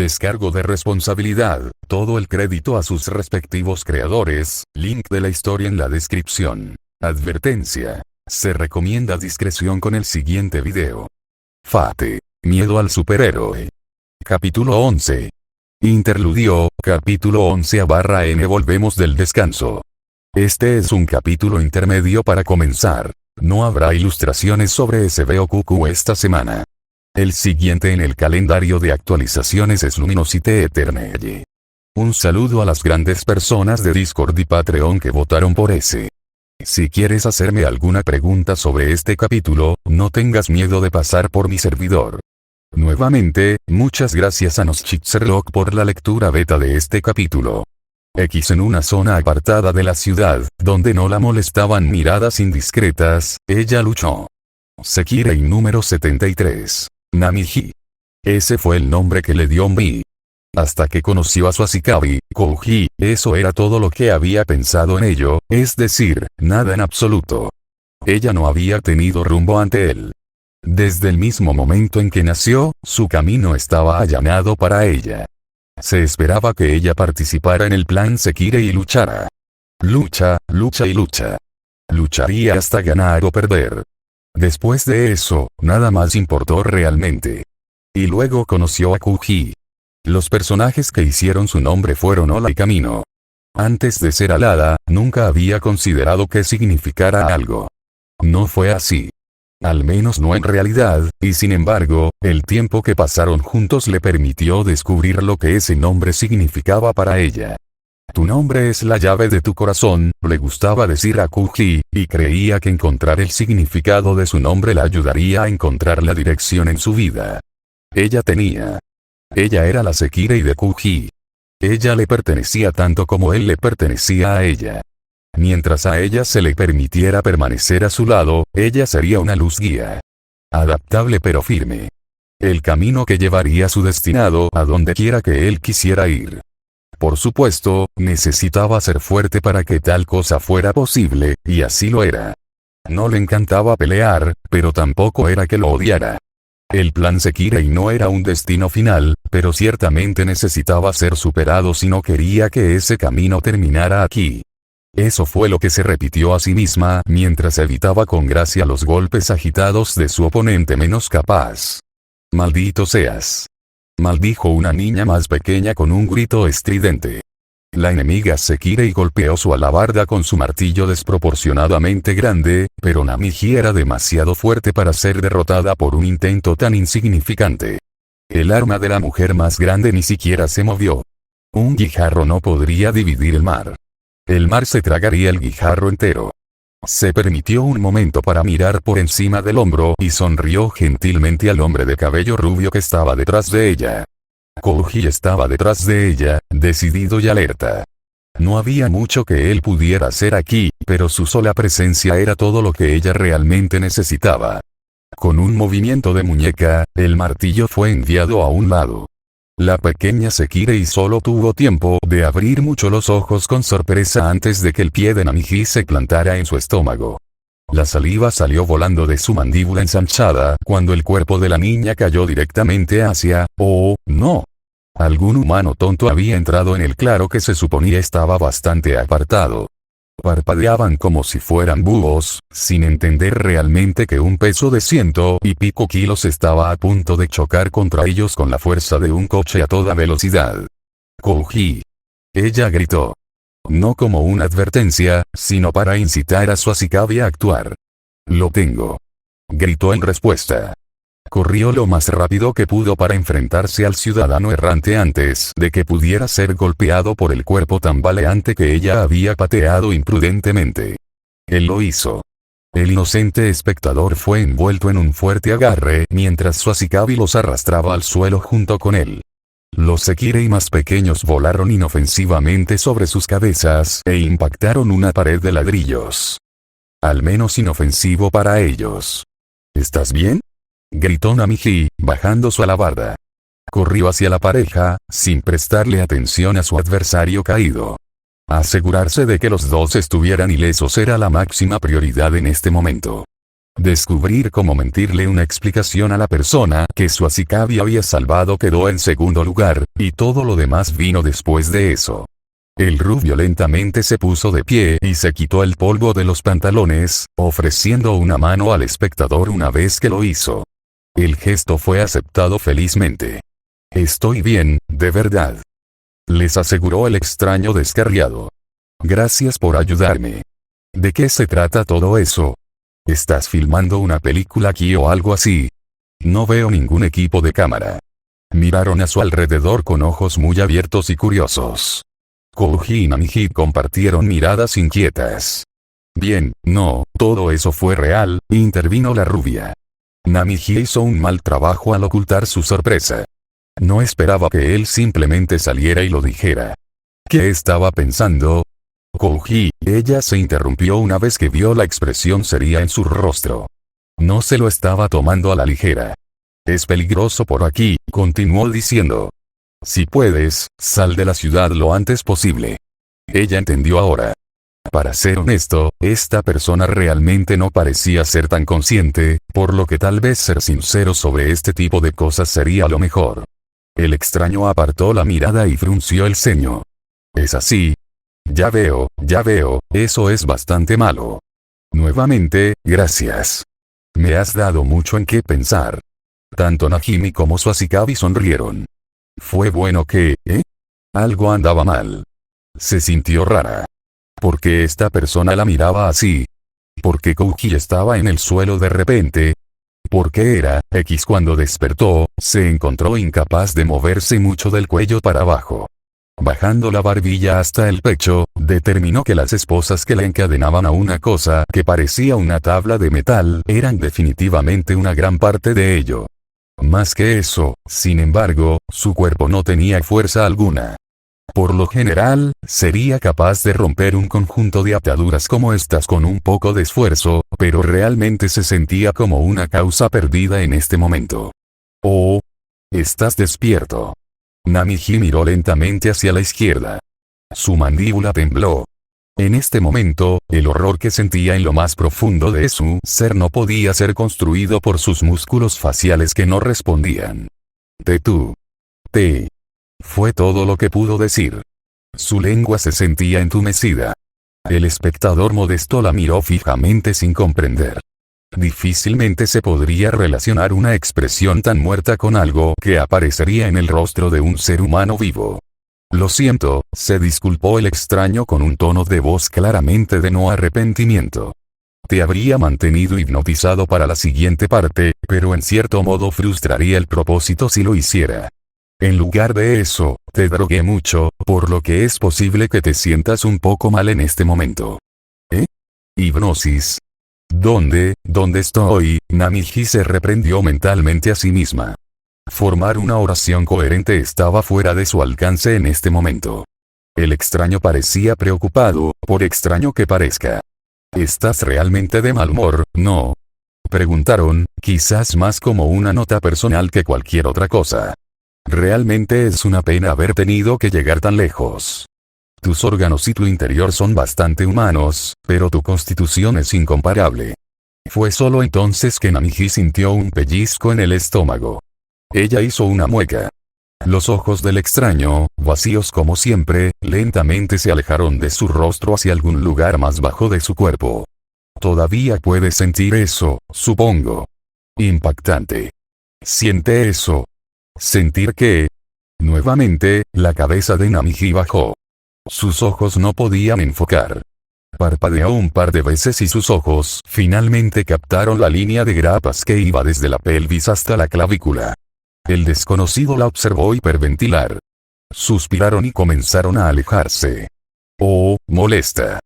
Descargo de responsabilidad, todo el crédito a sus respectivos creadores, link de la historia en la descripción. Advertencia. Se recomienda discreción con el siguiente video. Fate. Miedo al superhéroe. Capítulo 11. Interludio, capítulo 11/N. Volvemos del descanso. Este es un capítulo intermedio para comenzar. No habrá ilustraciones sobre SBOQQ esta semana. El siguiente en el calendario de actualizaciones es Luminosity Eternelle. Un saludo a las grandes personas de Discord y Patreon que votaron por ese. Si quieres hacerme alguna pregunta sobre este capítulo, no tengas miedo de pasar por mi servidor. Nuevamente, muchas gracias a Noschitserlock por la lectura beta de este capítulo. X en una zona apartada de la ciudad, donde no la molestaban miradas indiscretas, ella luchó. Sekirei número 73. Namiji. Ese fue el nombre que le dio Mi. Hasta que conoció a su Ashikabi, Kouji, eso era todo lo que había pensado en ello, es decir, nada en absoluto. Ella no había tenido rumbo ante él. Desde el mismo momento en que nació, su camino estaba allanado para ella. Se esperaba que ella participara en el plan Sekirei y luchara. Lucha, lucha y lucha. Lucharía hasta ganar o perder. Después de eso, nada más importó realmente. Y luego conoció a Kouji. Los personajes que hicieron su nombre fueron Ola y Camino. Antes de ser alada, nunca había considerado que significara algo. No fue así. Al menos no en realidad, y sin embargo, el tiempo que pasaron juntos le permitió descubrir lo que ese nombre significaba para ella. Tu nombre es la llave de tu corazón, le gustaba decir a Kouji, y creía que encontrar el significado de su nombre la ayudaría a encontrar la dirección en su vida. Ella era la Sekirei de Kouji. Ella le pertenecía tanto como él le pertenecía a ella. Mientras a ella se le permitiera permanecer a su lado, ella sería una luz guía. Adaptable pero firme. El camino que llevaría a su destinado a donde quiera que él quisiera ir. Por supuesto, necesitaba ser fuerte para que tal cosa fuera posible, y así lo era. No le encantaba pelear, pero tampoco era que lo odiara. El plan Sekirei no era un destino final, pero ciertamente necesitaba ser superado si no quería que ese camino terminara aquí. Eso fue lo que se repitió a sí misma mientras evitaba con gracia los golpes agitados de su oponente menos capaz. «Maldito seas», maldijo una niña más pequeña con un grito estridente. La enemiga Sekirei golpeó su alabarda con su martillo desproporcionadamente grande, pero Namiji era demasiado fuerte para ser derrotada por un intento tan insignificante. El arma de la mujer más grande ni siquiera se movió. Un guijarro no podría dividir el mar. El mar se tragaría el guijarro entero. Se permitió un momento para mirar por encima del hombro y sonrió gentilmente al hombre de cabello rubio que estaba detrás de ella. Kouji estaba detrás de ella, decidido y alerta. No había mucho que él pudiera hacer aquí, pero su sola presencia era todo lo que ella realmente necesitaba. Con un movimiento de muñeca, el martillo fue enviado a un lado. La pequeña Sekirei solo tuvo tiempo de abrir mucho los ojos con sorpresa antes de que el pie de Namiji se plantara en su estómago. La saliva salió volando de su mandíbula ensanchada cuando el cuerpo de la niña cayó directamente hacia, ¡oh, no! Algún humano tonto había entrado en el claro que se suponía estaba bastante apartado. Parpadeaban como si fueran búhos, sin entender realmente que un peso de 100 y pico kilos estaba a punto de chocar contra ellos con la fuerza de un coche a toda velocidad. «Kouji», ella gritó. No como una advertencia, sino para incitar a su Ashikabi a actuar. «Lo tengo», gritó en respuesta. Corrió lo más rápido que pudo para enfrentarse al ciudadano errante antes de que pudiera ser golpeado por el cuerpo tambaleante que ella había pateado imprudentemente. Él lo hizo. El inocente espectador fue envuelto en un fuerte agarre mientras su Ashikabi los arrastraba al suelo junto con él. Los Sekirei más pequeños volaron inofensivamente sobre sus cabezas e impactaron una pared de ladrillos. Al menos inofensivo para ellos. «¿Estás bien?», gritó Namiji, bajando su alabarda. Corrió hacia la pareja, sin prestarle atención a su adversario caído. Asegurarse de que los dos estuvieran ilesos era la máxima prioridad en este momento. Descubrir cómo mentirle una explicación a la persona que su Ashikabi había salvado quedó en segundo lugar, y todo lo demás vino después de eso. El rubio lentamente se puso de pie y se quitó el polvo de los pantalones, ofreciendo una mano al espectador una vez que lo hizo. El gesto fue aceptado felizmente. Estoy bien, de verdad. Les aseguró el extraño descarriado. Gracias por ayudarme. ¿De qué se trata todo eso? ¿Estás filmando una película aquí o algo así? No veo ningún equipo de cámara. Miraron a su alrededor con ojos muy abiertos y curiosos. Kouji y Namiji compartieron miradas inquietas. Bien, no, todo eso fue real, intervino la rubia. Namiji hizo un mal trabajo al ocultar su sorpresa. No esperaba que él simplemente saliera y lo dijera. ¿Qué estaba pensando? Kouji, ella se interrumpió una vez que vio la expresión seria en su rostro. No se lo estaba tomando a la ligera. Es peligroso por aquí, continuó diciendo. Si puedes, sal de la ciudad lo antes posible. Ella entendió ahora. Para ser honesto, esta persona realmente no parecía ser tan consciente, por lo que tal vez ser sincero sobre este tipo de cosas sería lo mejor. El extraño apartó la mirada y frunció el ceño. ¿Es así? Ya veo, eso es bastante malo. Nuevamente, gracias. Me has dado mucho en qué pensar. Tanto Najimi como su Ashikabi sonrieron. Fue bueno que, algo andaba mal. Se sintió rara. ¿Por qué esta persona la miraba así? ¿Por qué Kouji estaba en el suelo de repente? ¿Por qué era X cuando despertó, se encontró incapaz de moverse mucho del cuello para abajo? Bajando la barbilla hasta el pecho, determinó que las esposas que la encadenaban a una cosa que parecía una tabla de metal eran definitivamente una gran parte de ello. Más que eso, sin embargo, su cuerpo no tenía fuerza alguna. Por lo general, sería capaz de romper un conjunto de ataduras como estas con un poco de esfuerzo, pero realmente se sentía como una causa perdida en este momento. Oh, estás despierto. Namiji miró lentamente hacia la izquierda. Su mandíbula tembló. En este momento, el horror que sentía en lo más profundo de su ser no podía ser construido por sus músculos faciales que no respondían. Te. Fue todo lo que pudo decir. Su lengua se sentía entumecida. El espectador modesto la miró fijamente sin comprender. Difícilmente se podría relacionar una expresión tan muerta con algo que aparecería en el rostro de un ser humano vivo. Lo siento, se disculpó el extraño con un tono de voz claramente de no arrepentimiento. Te habría mantenido hipnotizado para la siguiente parte, pero en cierto modo frustraría el propósito si lo hiciera. En lugar de eso, te drogué mucho, por lo que es posible que te sientas un poco mal en este momento. Hipnosis. ¿Dónde estoy? Namiji se reprendió mentalmente a sí misma. Formar una oración coherente estaba fuera de su alcance en este momento. El extraño parecía preocupado, por extraño que parezca. ¿Estás realmente de mal humor, no? Preguntaron, quizás más como una nota personal que cualquier otra cosa. Realmente es una pena haber tenido que llegar tan lejos. Tus órganos y tu interior son bastante humanos, pero tu constitución es incomparable. Fue solo entonces que Namiji sintió un pellizco en el estómago. Ella hizo una mueca. Los ojos del extraño, vacíos como siempre, lentamente se alejaron de su rostro hacia algún lugar más bajo de su cuerpo. Todavía puedes sentir eso, supongo. Impactante. Siente eso. ¿Sentir qué? Nuevamente, la cabeza de Namiji bajó. Sus ojos no podían enfocar. Parpadeó un par de veces y sus ojos finalmente captaron la línea de grapas que iba desde la pelvis hasta la clavícula. El desconocido la observó hiperventilar. Suspiraron y comenzaron a alejarse. Oh, molesta.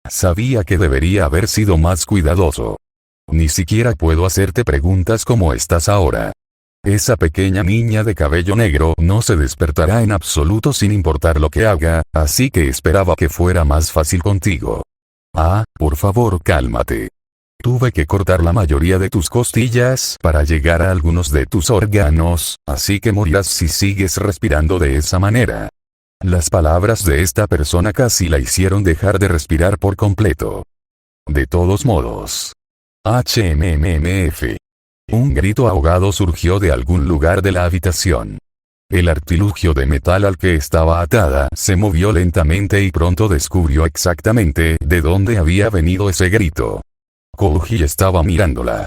Sabía que debería haber sido más cuidadoso. Ni siquiera puedo hacerte preguntas como estás ahora. Esa pequeña niña de cabello negro no se despertará en absoluto sin importar lo que haga, así que esperaba que fuera más fácil contigo. Ah, por favor cálmate. Tuve que cortar la mayoría de tus costillas para llegar a algunos de tus órganos, así que morirás si sigues respirando de esa manera. Las palabras de esta persona casi la hicieron dejar de respirar por completo. De todos modos. HMMF. Un grito ahogado surgió de algún lugar de la habitación. El artilugio de metal al que estaba atada se movió lentamente y pronto descubrió exactamente de dónde había venido ese grito. Kouji estaba mirándola.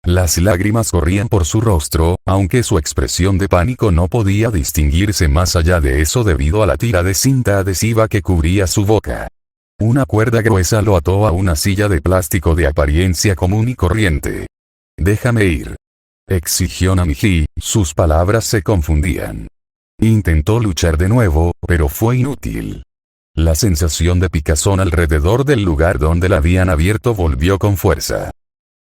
Las lágrimas corrían por su rostro, aunque su expresión de pánico no podía distinguirse más allá de eso debido a la tira de cinta adhesiva que cubría su boca. Una cuerda gruesa lo ató a una silla de plástico de apariencia común y corriente. «Déjame ir», exigió Namiji, sus palabras se confundían. Intentó luchar de nuevo, pero fue inútil. La sensación de picazón alrededor del lugar donde la habían abierto volvió con fuerza.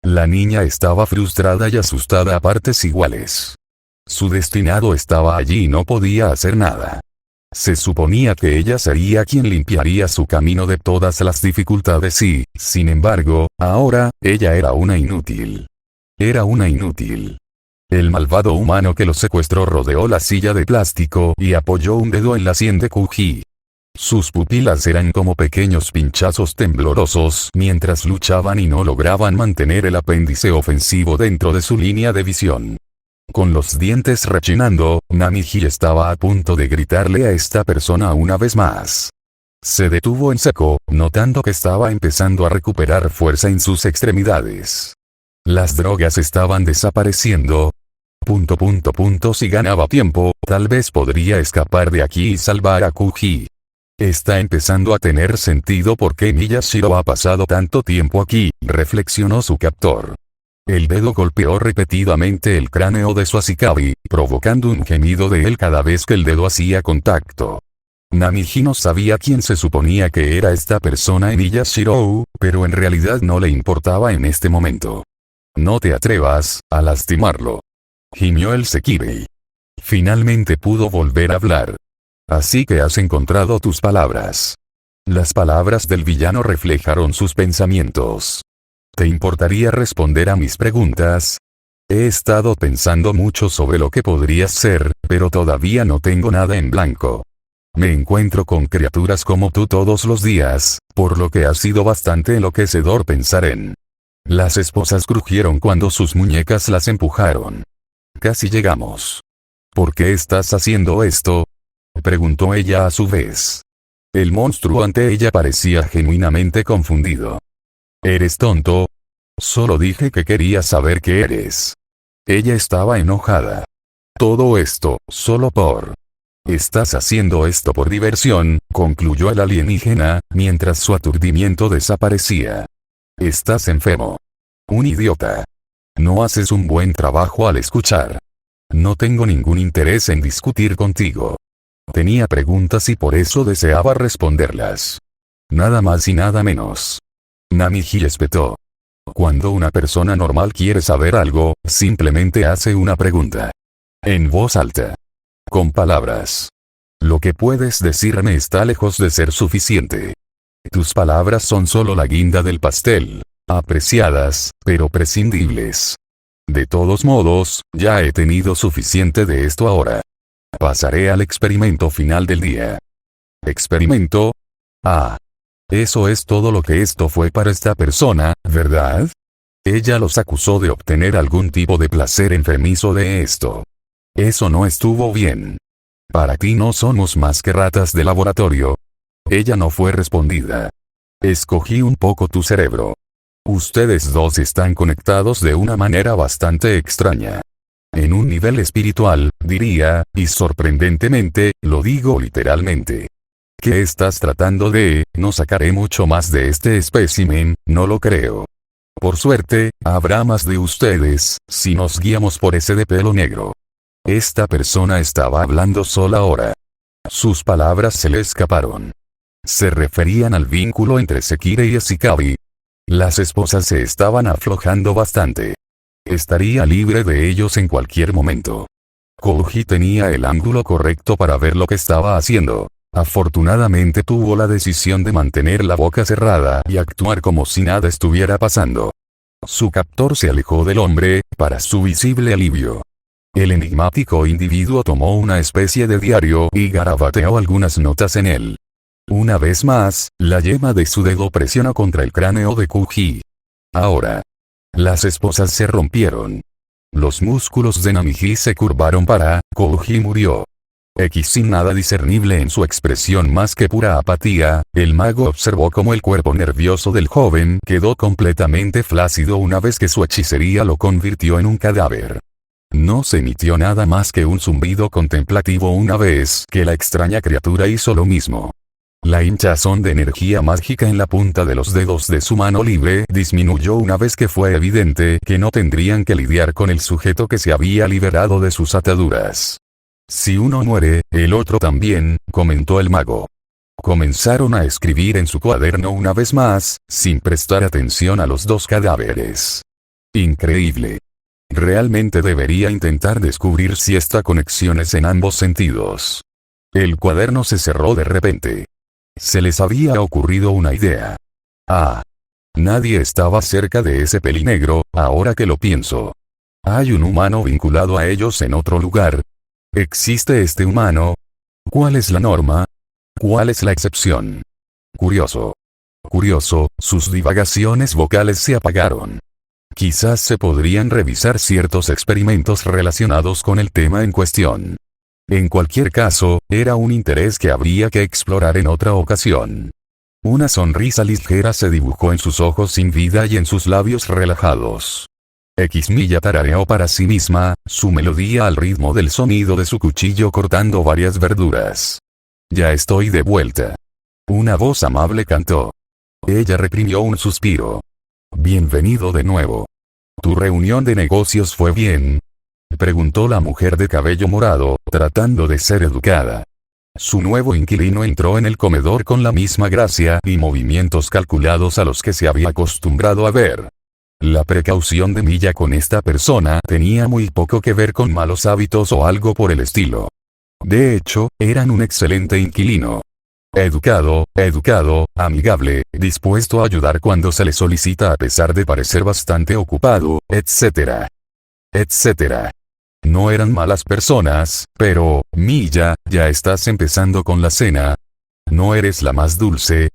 La niña estaba frustrada y asustada a partes iguales. Su destinado estaba allí y no podía hacer nada. Se suponía que ella sería quien limpiaría su camino de todas las dificultades y, sin embargo, ahora, ella era una inútil. Era una inútil. El malvado humano que lo secuestró rodeó la silla de plástico y apoyó un dedo en la sien de Kouji. Sus pupilas eran como pequeños pinchazos temblorosos mientras luchaban y no lograban mantener el apéndice ofensivo dentro de su línea de visión. Con los dientes rechinando, Namiji estaba a punto de gritarle a esta persona una vez más. Se detuvo en seco, notando que estaba empezando a recuperar fuerza en sus extremidades. Las drogas estaban desapareciendo. Si ganaba tiempo, tal vez podría escapar de aquí y salvar a Kouji. Está empezando a tener sentido por qué Miyashiro ha pasado tanto tiempo aquí, reflexionó su captor. El dedo golpeó repetidamente el cráneo de su Asikabi, provocando un gemido de él cada vez que el dedo hacía contacto. Namiji no sabía quién se suponía que era esta persona en Miyashiro, pero en realidad no le importaba en este momento. No te atrevas a lastimarlo, gimió el Sekirei. Finalmente pudo volver a hablar. Así que has encontrado tus palabras. Las palabras del villano reflejaron sus pensamientos. ¿Te importaría responder a mis preguntas? He estado pensando mucho sobre lo que podrías ser, pero todavía no tengo nada en blanco. Me encuentro con criaturas como tú todos los días, por lo que ha sido bastante enloquecedor pensar en. Las esposas crujieron cuando sus muñecas las empujaron. Casi llegamos. ¿Por qué estás haciendo esto?, preguntó ella a su vez. El monstruo ante ella parecía genuinamente confundido. ¿Eres tonto? Solo dije que quería saber qué eres. Ella estaba enojada. Todo esto, solo por. Estás haciendo esto por diversión, concluyó el alienígena, mientras su aturdimiento desaparecía. Estás enfermo. Un idiota. No haces un buen trabajo al escuchar. No tengo ningún interés en discutir contigo. Tenía preguntas y por eso deseaba responderlas. Nada más y nada menos. Namiji espetó. Cuando una persona normal quiere saber algo, simplemente hace una pregunta. En voz alta. Con palabras. Lo que puedes decirme está lejos de ser suficiente. Tus palabras son solo la guinda del pastel. Apreciadas, pero prescindibles. De todos modos, ya he tenido suficiente de esto ahora. Pasaré al experimento final del día. ¿Experimento? Ah. Eso es todo lo que esto fue para esta persona, ¿verdad? Ella los acusó de obtener algún tipo de placer enfermizo de esto. Eso no estuvo bien. Para ti no somos más que ratas de laboratorio. Ella no fue respondida. Escogí un poco tu cerebro. Ustedes dos están conectados de una manera bastante extraña. En un nivel espiritual, diría, y sorprendentemente, lo digo literalmente. ¿Qué estás tratando de? No sacaré mucho más de este espécimen, no lo creo. Por suerte, habrá más de ustedes, si nos guiamos por ese de pelo negro. Esta persona estaba hablando sola ahora. Sus palabras se le escaparon. Se referían al vínculo entre Sekirei y Asikabi. Las esposas se estaban aflojando bastante. Estaría libre de ellos en cualquier momento. Kouji tenía el ángulo correcto para ver lo que estaba haciendo. Afortunadamente tuvo la decisión de mantener la boca cerrada y actuar como si nada estuviera pasando. Su captor se alejó del hombre, para su visible alivio. El enigmático individuo tomó una especie de diario y garabateó algunas notas en él. Una vez más, la yema de su dedo presionó contra el cráneo de Kouji. Ahora. Las esposas se rompieron. Los músculos de Namiji se curvaron para, Kouji murió. Sin nada discernible en su expresión más que pura apatía, el mago observó cómo el cuerpo nervioso del joven quedó completamente flácido una vez que su hechicería lo convirtió en un cadáver. No se emitió nada más que un zumbido contemplativo una vez que la extraña criatura hizo lo mismo. La hinchazón de energía mágica en la punta de los dedos de su mano libre disminuyó una vez que fue evidente que no tendrían que lidiar con el sujeto que se había liberado de sus ataduras. Si uno muere, el otro también, comentó el mago. Comenzaron a escribir en su cuaderno una vez más, sin prestar atención a los dos cadáveres. Increíble. Realmente debería intentar descubrir si esta conexión es en ambos sentidos. El cuaderno se cerró de repente. Se les había ocurrido una idea. Nadie estaba cerca de ese pelinegro, ahora que lo pienso. Hay un humano vinculado a ellos en otro lugar. ¿Existe este humano? ¿Cuál es la norma? ¿Cuál es la excepción? Curioso. Curioso, sus divagaciones vocales se apagaron. Quizás se podrían revisar ciertos experimentos relacionados con el tema en cuestión. En cualquier caso, era un interés que habría que explorar en otra ocasión. Una sonrisa ligera se dibujó en sus ojos sin vida y en sus labios relajados. Milla tarareó para sí misma, su melodía al ritmo del sonido de su cuchillo cortando varias verduras. Ya estoy de vuelta. Una voz amable cantó. Ella reprimió un suspiro. Bienvenido de nuevo. ¿Tu reunión de negocios fue bien? Preguntó la mujer de cabello morado, tratando de ser educada. Su nuevo inquilino entró en el comedor con la misma gracia y movimientos calculados a los que se había acostumbrado a ver. La precaución de Milla con esta persona tenía muy poco que ver con malos hábitos o algo por el estilo. De hecho, eran un excelente inquilino. Educado, amigable, dispuesto a ayudar cuando se le solicita a pesar de parecer bastante ocupado, etc. No eran malas personas, pero, Milla, ya estás empezando con la cena. No eres la más dulce.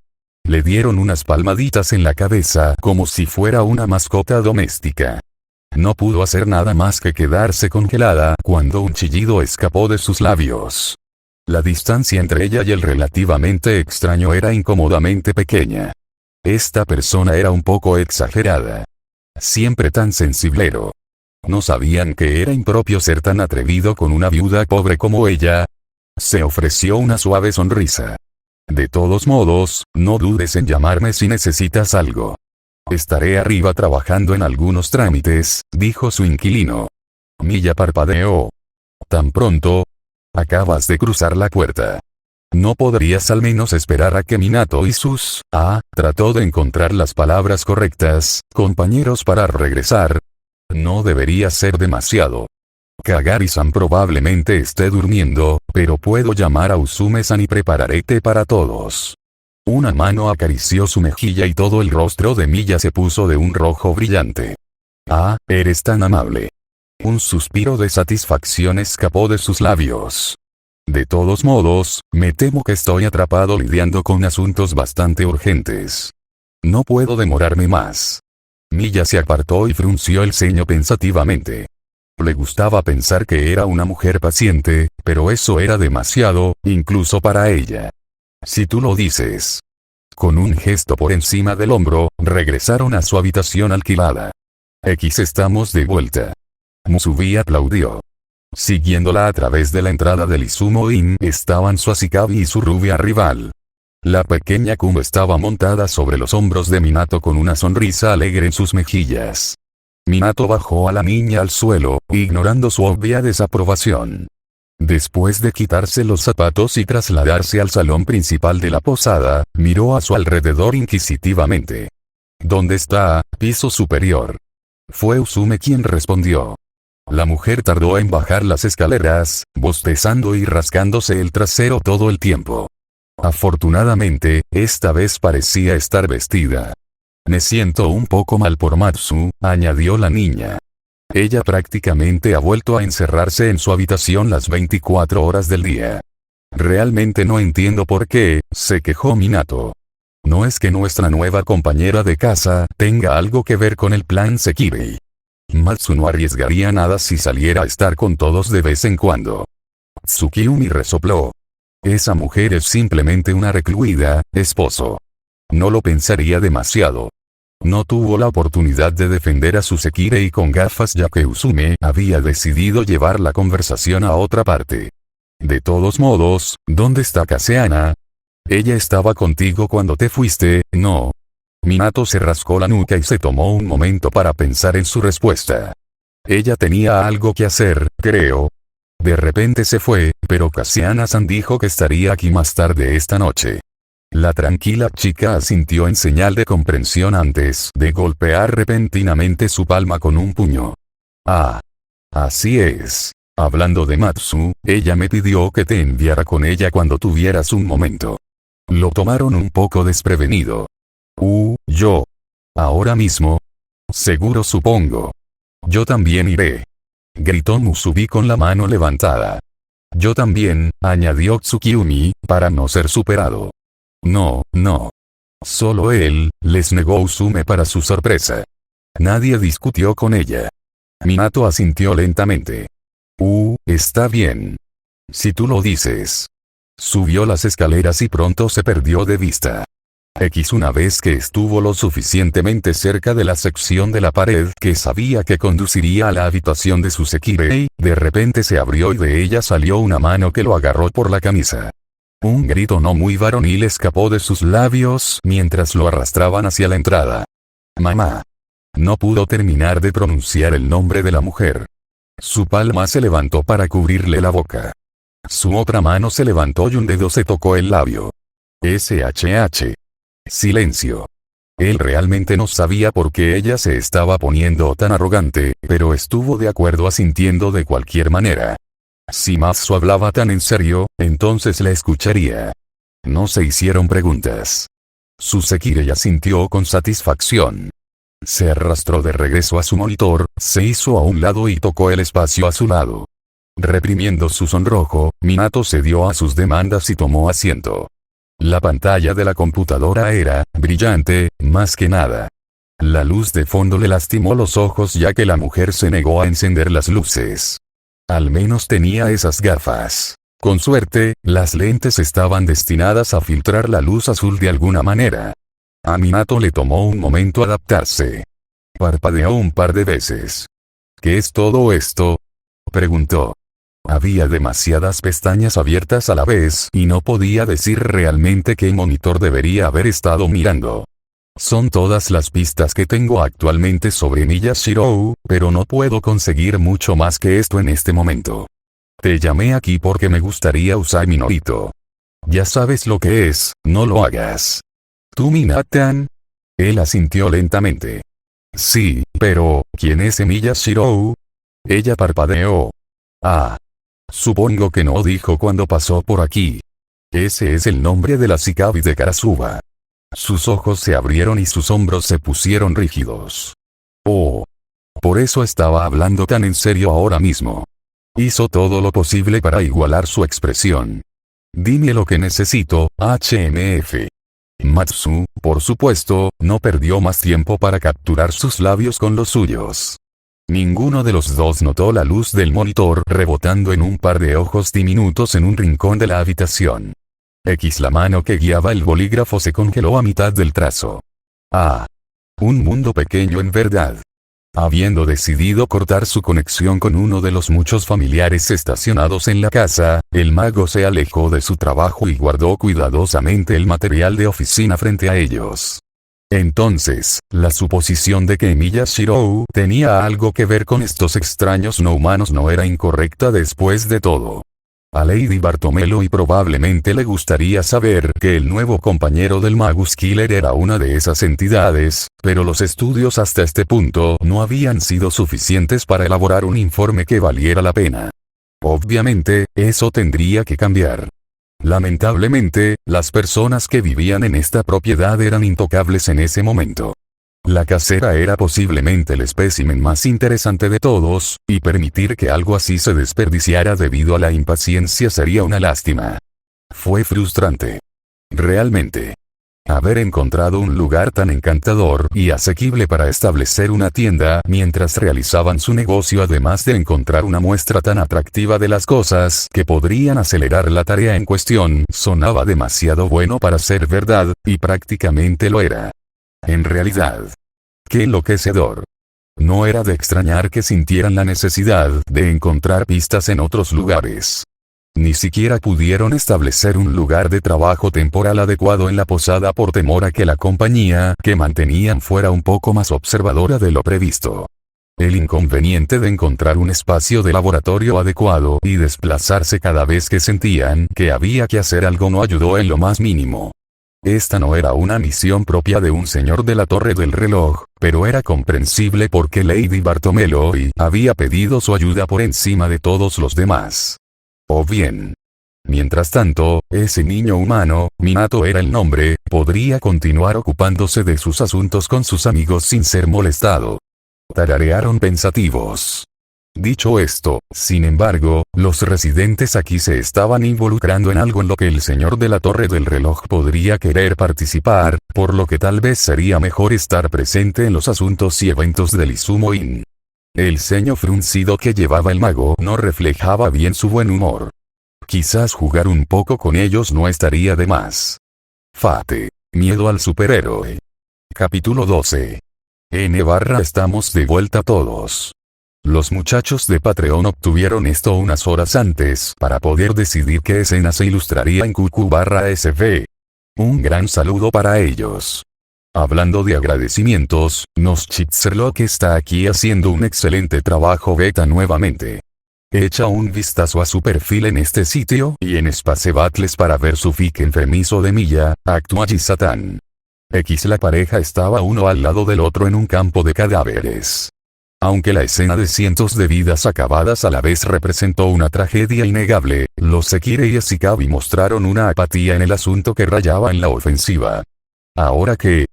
Le dieron unas palmaditas en la cabeza como si fuera una mascota doméstica. No pudo hacer nada más que quedarse congelada cuando un chillido escapó de sus labios. La distancia entre ella y el relativamente extraño era incómodamente pequeña. Esta persona era un poco exagerada. Siempre tan sensiblero. ¿No sabían que era impropio ser tan atrevido con una viuda pobre como ella? Se ofreció una suave sonrisa. De todos modos, no dudes en llamarme si necesitas algo. Estaré arriba trabajando en algunos trámites, dijo su inquilino. Milla parpadeó. ¿Tan pronto? Acabas de cruzar la puerta. ¿No podrías al menos esperar a que Minato y sus, trató de encontrar las palabras correctas, compañeros para regresar? No debería ser demasiado. Kagari-san probablemente esté durmiendo, pero puedo llamar a Usume-san y prepararé té para todos. Una mano acarició su mejilla y todo el rostro de Milla se puso de un rojo brillante. Eres tan amable. Un suspiro de satisfacción escapó de sus labios. De todos modos, me temo que estoy atrapado lidiando con asuntos bastante urgentes. No puedo demorarme más. Milla se apartó y frunció el ceño pensativamente. Le gustaba pensar que era una mujer paciente, pero eso era demasiado, incluso para ella. Si tú lo dices. Con un gesto por encima del hombro, regresaron a su habitación alquilada. Estamos de vuelta. Musubi aplaudió. Siguiéndola a través de la entrada del Izumo Inn estaban su Asikabi y su rubia rival. La pequeña Kumo estaba montada sobre los hombros de Minato con una sonrisa alegre en sus mejillas. Minato bajó a la niña al suelo, ignorando su obvia desaprobación. Después de quitarse los zapatos y trasladarse al salón principal de la posada, miró a su alrededor inquisitivamente. ¿Dónde está, piso superior? Fue Usume quien respondió. La mujer tardó en bajar las escaleras, bostezando y rascándose el trasero todo el tiempo. Afortunadamente, esta vez parecía estar vestida. Me siento un poco mal por Matsu, añadió la niña. Ella prácticamente ha vuelto a encerrarse en su habitación las 24 horas del día. Realmente no entiendo por qué, se quejó Minato. No es que nuestra nueva compañera de casa tenga algo que ver con el plan Sekirei. Matsu no arriesgaría nada si saliera a estar con todos de vez en cuando. Tsukiumi resopló. Esa mujer es simplemente una recluida, esposo. No lo pensaría demasiado. No tuvo la oportunidad de defender a su Sekirei con gafas ya que Usume había decidido llevar la conversación a otra parte. De todos modos, ¿dónde está Kaseana? Ella estaba contigo cuando te fuiste, ¿no? Minato se rascó la nuca y se tomó un momento para pensar en su respuesta. Ella tenía algo que hacer, creo. De repente se fue, pero Kaseana-san dijo que estaría aquí más tarde esta noche. La tranquila chica asintió en señal de comprensión antes de golpear repentinamente su palma con un puño. Ah. Así es. Hablando de Matsu, ella me pidió que te enviara con ella cuando tuvieras un momento. Lo tomaron un poco desprevenido. Yo. Ahora mismo. Seguro supongo. Yo también iré. Gritó Musubi con la mano levantada. Yo también, añadió Tsukiumi, para no ser superado. No. Solo él, les negó Usume para su sorpresa. Nadie discutió con ella. Minato asintió lentamente. Está bien. Si tú lo dices. Subió las escaleras y pronto se perdió de vista. Una vez que estuvo lo suficientemente cerca de la sección de la pared que sabía que conduciría a la habitación de su Sekirei, de repente se abrió y de ella salió una mano que lo agarró por la camisa. Un grito no muy varonil escapó de sus labios mientras lo arrastraban hacia la entrada. Mamá. No pudo terminar de pronunciar el nombre de la mujer. Su palma se levantó para cubrirle la boca. Su otra mano se levantó y un dedo se tocó el labio. SHH. Silencio. Él realmente no sabía por qué ella se estaba poniendo tan arrogante, pero estuvo de acuerdo asintiendo de cualquier manera. Si Matsu hablaba tan en serio, entonces le escucharía. No se hicieron preguntas. Su Sekirei asintió con satisfacción. Se arrastró de regreso a su monitor, se hizo a un lado y tocó el espacio a su lado. Reprimiendo su sonrojo, Minato cedió a sus demandas y tomó asiento. La pantalla de la computadora era brillante, más que nada. La luz de fondo le lastimó los ojos ya que la mujer se negó a encender las luces. Al menos tenía esas gafas. Con suerte, las lentes estaban destinadas a filtrar la luz azul de alguna manera. A Minato le tomó un momento adaptarse. Parpadeó un par de veces. ¿Qué es todo esto?, preguntó. Había demasiadas pestañas abiertas a la vez y no podía decir realmente qué monitor debería haber estado mirando. Son todas las pistas que tengo actualmente sobre Miyashiro, pero no puedo conseguir mucho más que esto en este momento. Te llamé aquí porque me gustaría usar mi Norito. Ya sabes lo que es, no lo hagas. ¿Tú Minatan? Él asintió lentamente. Sí, pero, ¿quién es Miyashiro? Ella parpadeó. Supongo que no dijo cuando pasó por aquí. Ese es el nombre de la Shikabi de Karasuba. Sus ojos se abrieron y sus hombros se pusieron rígidos. Por eso estaba hablando tan en serio ahora mismo. Hizo todo lo posible para igualar su expresión. Dime lo que necesito, HMF. Matsu, por supuesto, no perdió más tiempo para capturar sus labios con los suyos. Ninguno de los dos notó la luz del monitor rebotando en un par de ojos diminutos en un rincón de la habitación. La mano que guiaba el bolígrafo se congeló a mitad del trazo. Un mundo pequeño en verdad. Habiendo decidido cortar su conexión con uno de los muchos familiares estacionados en la casa, el mago se alejó de su trabajo y guardó cuidadosamente el material de oficina frente a ellos. Entonces, la suposición de que Miyashiro tenía algo que ver con estos extraños no humanos no era incorrecta después de todo. A Lady Bartomelo y probablemente le gustaría saber que el nuevo compañero del Magus Killer era una de esas entidades, pero los estudios hasta este punto no habían sido suficientes para elaborar un informe que valiera la pena. Obviamente, eso tendría que cambiar. Lamentablemente, las personas que vivían en esta propiedad eran intocables en ese momento. La casera era posiblemente el espécimen más interesante de todos, y permitir que algo así se desperdiciara debido a la impaciencia sería una lástima. Fue frustrante. Realmente. Haber encontrado un lugar tan encantador y asequible para establecer una tienda mientras realizaban su negocio, además de encontrar una muestra tan atractiva de las cosas que podrían acelerar la tarea en cuestión, sonaba demasiado bueno para ser verdad, y prácticamente lo era. En realidad, ¡qué enloquecedor! No era de extrañar que sintieran la necesidad de encontrar pistas en otros lugares. Ni siquiera pudieron establecer un lugar de trabajo temporal adecuado en la posada por temor a que la compañía que mantenían fuera un poco más observadora de lo previsto. El inconveniente de encontrar un espacio de laboratorio adecuado y desplazarse cada vez que sentían que había que hacer algo no ayudó en lo más mínimo. Esta no era una misión propia de un señor de la Torre del Reloj, pero era comprensible porque Lady Bartholomew había pedido su ayuda por encima de todos los demás. O bien. Mientras tanto, ese niño humano, Minato era el nombre, podría continuar ocupándose de sus asuntos con sus amigos sin ser molestado. Tararearon pensativos. Dicho esto, sin embargo, los residentes aquí se estaban involucrando en algo en lo que el señor de la Torre del Reloj podría querer participar, por lo que tal vez sería mejor estar presente en los asuntos y eventos del Izumo Inn. El ceño fruncido que llevaba el mago no reflejaba bien su buen humor. Quizás jugar un poco con ellos no estaría de más. Fate. Miedo al superhéroe. Capítulo 12. Estamos de vuelta todos. Los muchachos de Patreon obtuvieron esto unas horas antes para poder decidir qué escena se ilustraría en QQ/SV. Un gran saludo para ellos. Hablando de agradecimientos, Noschitzelok está aquí haciendo un excelente trabajo beta nuevamente. Echa un vistazo a su perfil en este sitio y en Space Battles para ver su fic enfermizo de Milla, Actuagi Satan. La pareja estaba uno al lado del otro en un campo de cadáveres. Aunque la escena de cientos de vidas acabadas a la vez representó una tragedia innegable, los Sekire y Esikabi mostraron una apatía en el asunto que rayaba en la ofensiva. ¿Ahora qué?,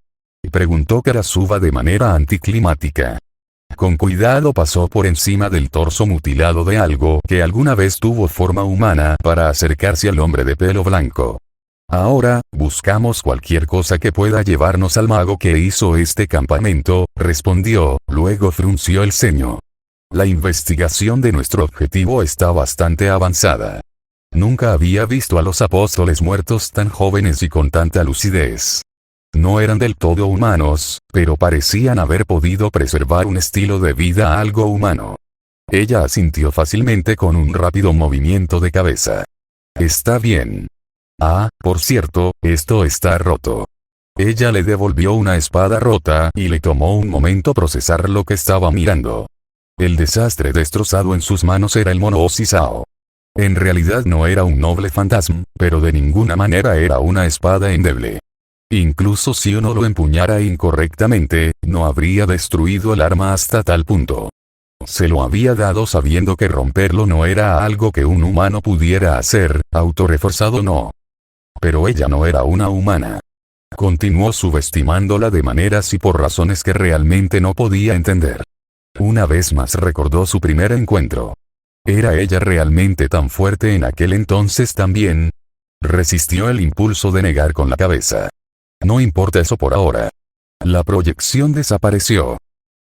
preguntó Karasuba de manera anticlimática. Con cuidado pasó por encima del torso mutilado de algo que alguna vez tuvo forma humana para acercarse al hombre de pelo blanco. Ahora, buscamos cualquier cosa que pueda llevarnos al mago que hizo este campamento, respondió, luego frunció el ceño. La investigación de nuestro objetivo está bastante avanzada. Nunca había visto a los apóstoles muertos tan jóvenes y con tanta lucidez. No eran del todo humanos, pero parecían haber podido preservar un estilo de vida algo humano. Ella asintió fácilmente con un rápido movimiento de cabeza. Está bien. Ah, por cierto, esto está roto. Ella le devolvió una espada rota y le tomó un momento procesar lo que estaba mirando. El desastre destrozado en sus manos era el mono Osisao. En realidad no era un noble fantasma, pero de ninguna manera era una espada endeble. Incluso si uno lo empuñara incorrectamente, no habría destruido el arma hasta tal punto. Se lo había dado sabiendo que romperlo no era algo que un humano pudiera hacer, autorreforzado no. Pero ella no era una humana. Continuó subestimándola de maneras y por razones que realmente no podía entender. Una vez más recordó su primer encuentro. ¿Era ella realmente tan fuerte en aquel entonces también? Resistió el impulso de negar con la cabeza. No importa eso por ahora. La proyección desapareció.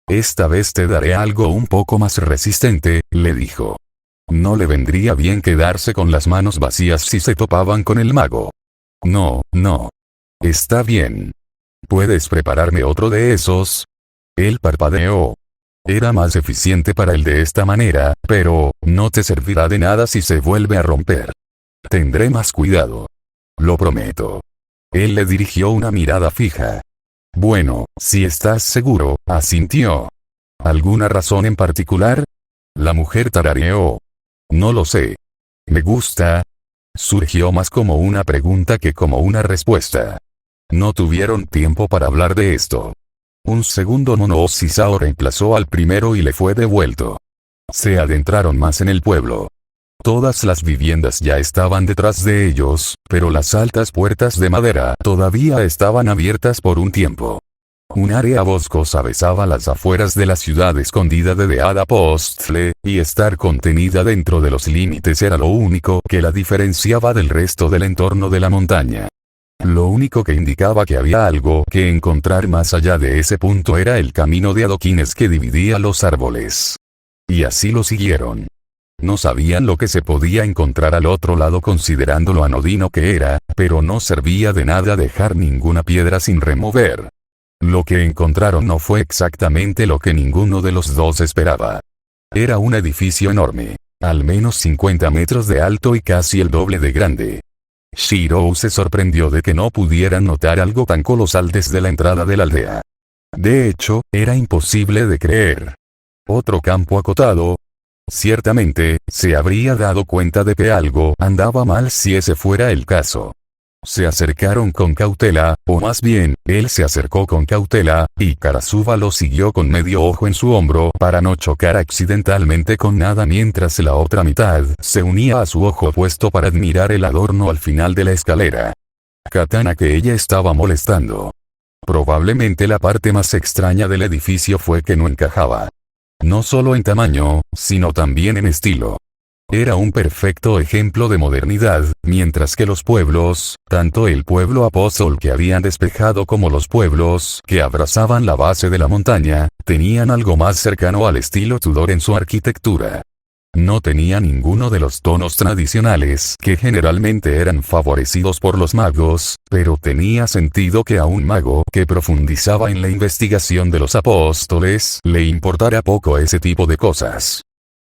Esta vez te daré algo un poco más resistente, le dijo. No le vendría bien quedarse con las manos vacías si se topaban con el mago. No, no. Está bien. ¿Puedes prepararme otro de esos? Él parpadeó. Era más eficiente para él de esta manera, pero no te servirá de nada si se vuelve a romper. Tendré más cuidado. Lo prometo. Él le dirigió una mirada fija. Bueno, si estás seguro, asintió. ¿Alguna razón en particular? La mujer tarareó. No lo sé. Me gusta. Surgió más como una pregunta que como una respuesta. No tuvieron tiempo para hablar de esto. Un segundo mono Osisao reemplazó al primero y le fue devuelto. Se adentraron más en el pueblo. Todas las viviendas ya estaban detrás de ellos, pero las altas puertas de madera todavía estaban abiertas por un tiempo. Un área boscosa besaba las afueras de la ciudad escondida de Deada Postle, y estar contenida dentro de los límites era lo único que la diferenciaba del resto del entorno de la montaña. Lo único que indicaba que había algo que encontrar más allá de ese punto era el camino de adoquines que dividía los árboles. Y así lo siguieron. No sabían lo que se podía encontrar al otro lado considerando lo anodino que era, pero no servía de nada dejar ninguna piedra sin remover. Lo que encontraron no fue exactamente lo que ninguno de los dos esperaba. Era un edificio enorme, al menos 50 metros de alto y casi el doble de grande. Shirou se sorprendió de que no pudieran notar algo tan colosal desde la entrada de la aldea. De hecho, era imposible de creer. Otro campo acotado. Ciertamente, se habría dado cuenta de que algo andaba mal si ese fuera el caso. Se acercaron con cautela, o más bien, él se acercó con cautela, y Karasuba lo siguió con medio ojo en su hombro para no chocar accidentalmente con nada mientras la otra mitad se unía a su ojo opuesto para admirar el adorno al final de la escalera. Katana que ella estaba molestando. Probablemente la parte más extraña del edificio fue que no encajaba. No solo en tamaño, sino también en estilo. Era un perfecto ejemplo de modernidad, mientras que los pueblos, tanto el pueblo Apóstol que habían despejado como los pueblos que abrazaban la base de la montaña, tenían algo más cercano al estilo Tudor en su arquitectura. No tenía ninguno de los tonos tradicionales que generalmente eran favorecidos por los magos, pero tenía sentido que a un mago que profundizaba en la investigación de los apóstoles le importara poco ese tipo de cosas.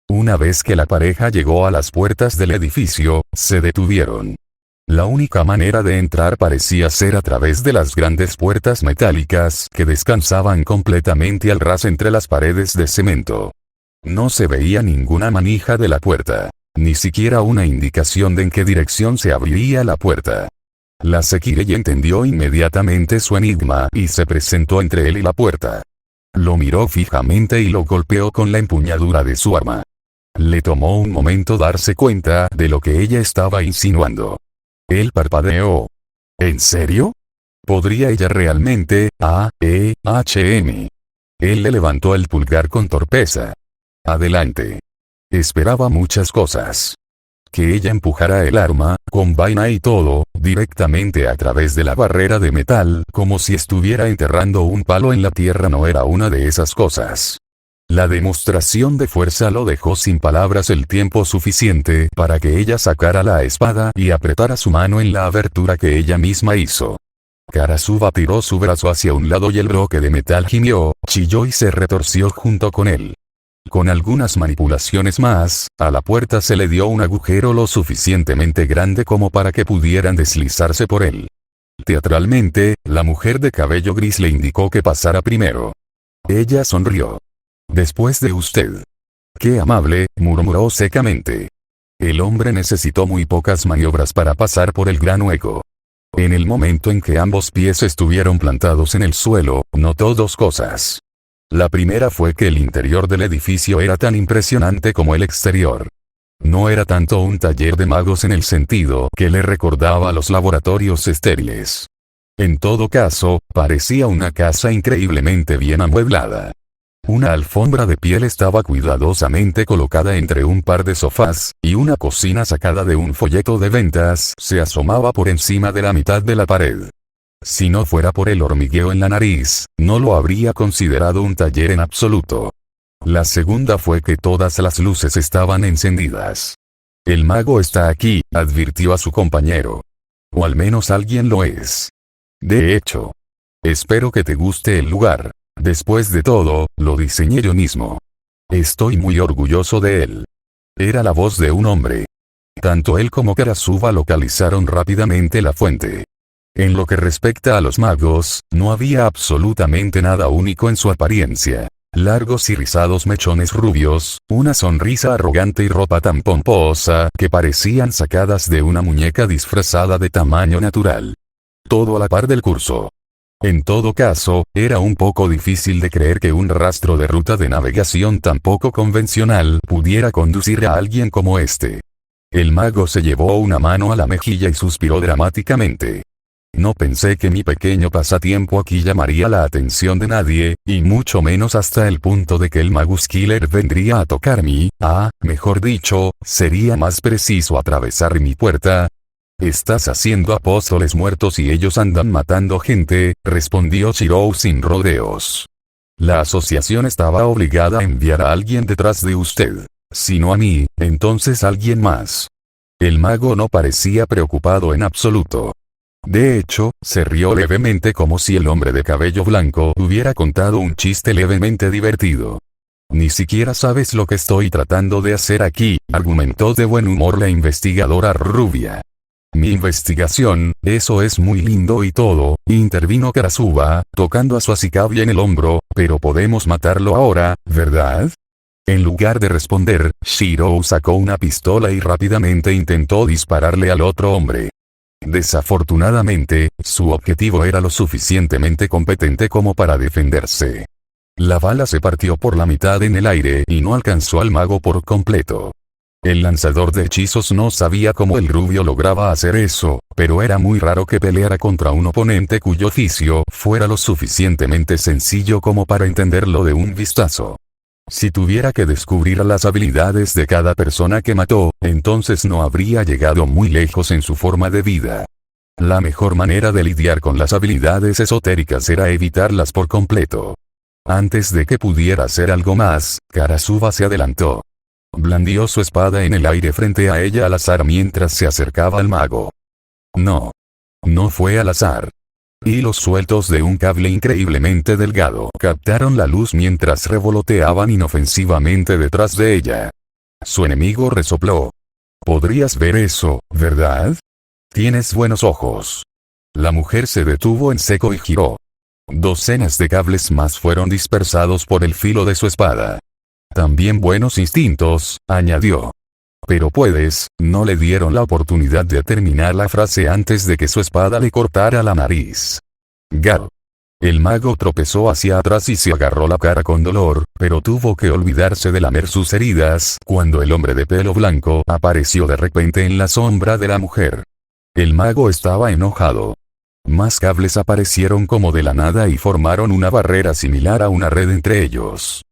Una vez que la pareja llegó a las puertas del edificio, se detuvieron. La única manera de entrar parecía ser a través de las grandes puertas metálicas que descansaban completamente al ras entre las paredes de cemento. No se veía ninguna manija de la puerta, ni siquiera una indicación de en qué dirección se abriría la puerta. La Sekirei entendió inmediatamente su enigma y se presentó entre él y la puerta. Lo miró fijamente y lo golpeó con la empuñadura de su arma. Le tomó un momento darse cuenta de lo que ella estaba insinuando. Él parpadeó. ¿En serio? ¿Podría ella realmente? Él le levantó el pulgar con torpeza. Adelante. Esperaba muchas cosas. Que ella empujara el arma, con vaina y todo, directamente a través de la barrera de metal, como si estuviera enterrando un palo en la tierra no era una de esas cosas. La demostración de fuerza lo dejó sin palabras el tiempo suficiente para que ella sacara la espada y apretara su mano en la abertura que ella misma hizo. Karasuba tiró su brazo hacia un lado y el bloque de metal gimió, chilló y se retorció junto con él. Con algunas manipulaciones más, a la puerta se le dio un agujero lo suficientemente grande como para que pudieran deslizarse por él. Teatralmente, la mujer de cabello gris le indicó que pasara primero. Ella sonrió. Después de usted. Qué amable, murmuró secamente. El hombre necesitó muy pocas maniobras para pasar por el gran hueco. En el momento en que ambos pies estuvieron plantados en el suelo, notó dos cosas. La primera fue que el interior del edificio era tan impresionante como el exterior. No era tanto un taller de magos en el sentido que le recordaba a los laboratorios estériles. En todo caso, parecía una casa increíblemente bien amueblada. Una alfombra de piel estaba cuidadosamente colocada entre un par de sofás, y una cocina sacada de un folleto de ventas se asomaba por encima de la mitad de la pared. Si no fuera por el hormigueo en la nariz, no lo habría considerado un taller en absoluto. La segunda fue que todas las luces estaban encendidas. El mago está aquí, advirtió a su compañero. O al menos alguien lo es. De hecho. Espero que te guste el lugar. Después de todo, lo diseñé yo mismo. Estoy muy orgulloso de él. Era la voz de un hombre. Tanto él como Karasuba localizaron rápidamente la fuente. En lo que respecta a los magos, no había absolutamente nada único en su apariencia. Largos y rizados mechones rubios, una sonrisa arrogante y ropa tan pomposa que parecían sacadas de una muñeca disfrazada de tamaño natural. Todo a la par del curso. En todo caso, era un poco difícil de creer que un rastro de ruta de navegación tan poco convencional pudiera conducir a alguien como este. El mago se llevó una mano a la mejilla y suspiró dramáticamente. No pensé que mi pequeño pasatiempo aquí llamaría la atención de nadie, y mucho menos hasta el punto de que el Magus Killer vendría a tocar mejor dicho, sería más preciso atravesar mi puerta. Estás haciendo apóstoles muertos y ellos andan matando gente, respondió Shirou sin rodeos. La asociación estaba obligada a enviar a alguien detrás de usted. Si no a mí, entonces alguien más. El mago no parecía preocupado en absoluto. De hecho, se rió levemente como si el hombre de cabello blanco hubiera contado un chiste levemente divertido. Ni siquiera sabes lo que estoy tratando de hacer aquí, argumentó de buen humor la investigadora rubia. Mi investigación, eso es muy lindo y todo, intervino Karasuba, tocando a Suasikabe en el hombro, pero podemos matarlo ahora, ¿verdad? En lugar de responder, Shirou sacó una pistola y rápidamente intentó dispararle al otro hombre. Desafortunadamente, su objetivo era lo suficientemente competente como para defenderse. La bala se partió por la mitad en el aire y no alcanzó al mago por completo. El lanzador de hechizos no sabía cómo el rubio lograba hacer eso, pero era muy raro que peleara contra un oponente cuyo oficio fuera lo suficientemente sencillo como para entenderlo de un vistazo. Si tuviera que descubrir las habilidades de cada persona que mató, entonces no habría llegado muy lejos en su forma de vida. La mejor manera de lidiar con las habilidades esotéricas era evitarlas por completo. Antes de que pudiera hacer algo más, Karasuba se adelantó. Blandió su espada en el aire frente a ella al azar mientras se acercaba al mago. No. No fue al azar. Hilos sueltos de un cable increíblemente delgado captaron la luz mientras revoloteaban inofensivamente detrás de ella. Su enemigo resopló. Podrías ver eso, ¿verdad? Tienes buenos ojos. La mujer se detuvo en seco y giró. Docenas de cables más fueron dispersados por el filo de su espada. También buenos instintos, añadió. Pero no le dieron la oportunidad de terminar la frase antes de que su espada le cortara la nariz. Gal. El mago tropezó hacia atrás y se agarró la cara con dolor, pero tuvo que olvidarse de lamer sus heridas cuando el hombre de pelo blanco apareció de repente en la sombra de la mujer. El mago estaba enojado. Más cables aparecieron como de la nada y formaron una barrera similar a una red entre ellos.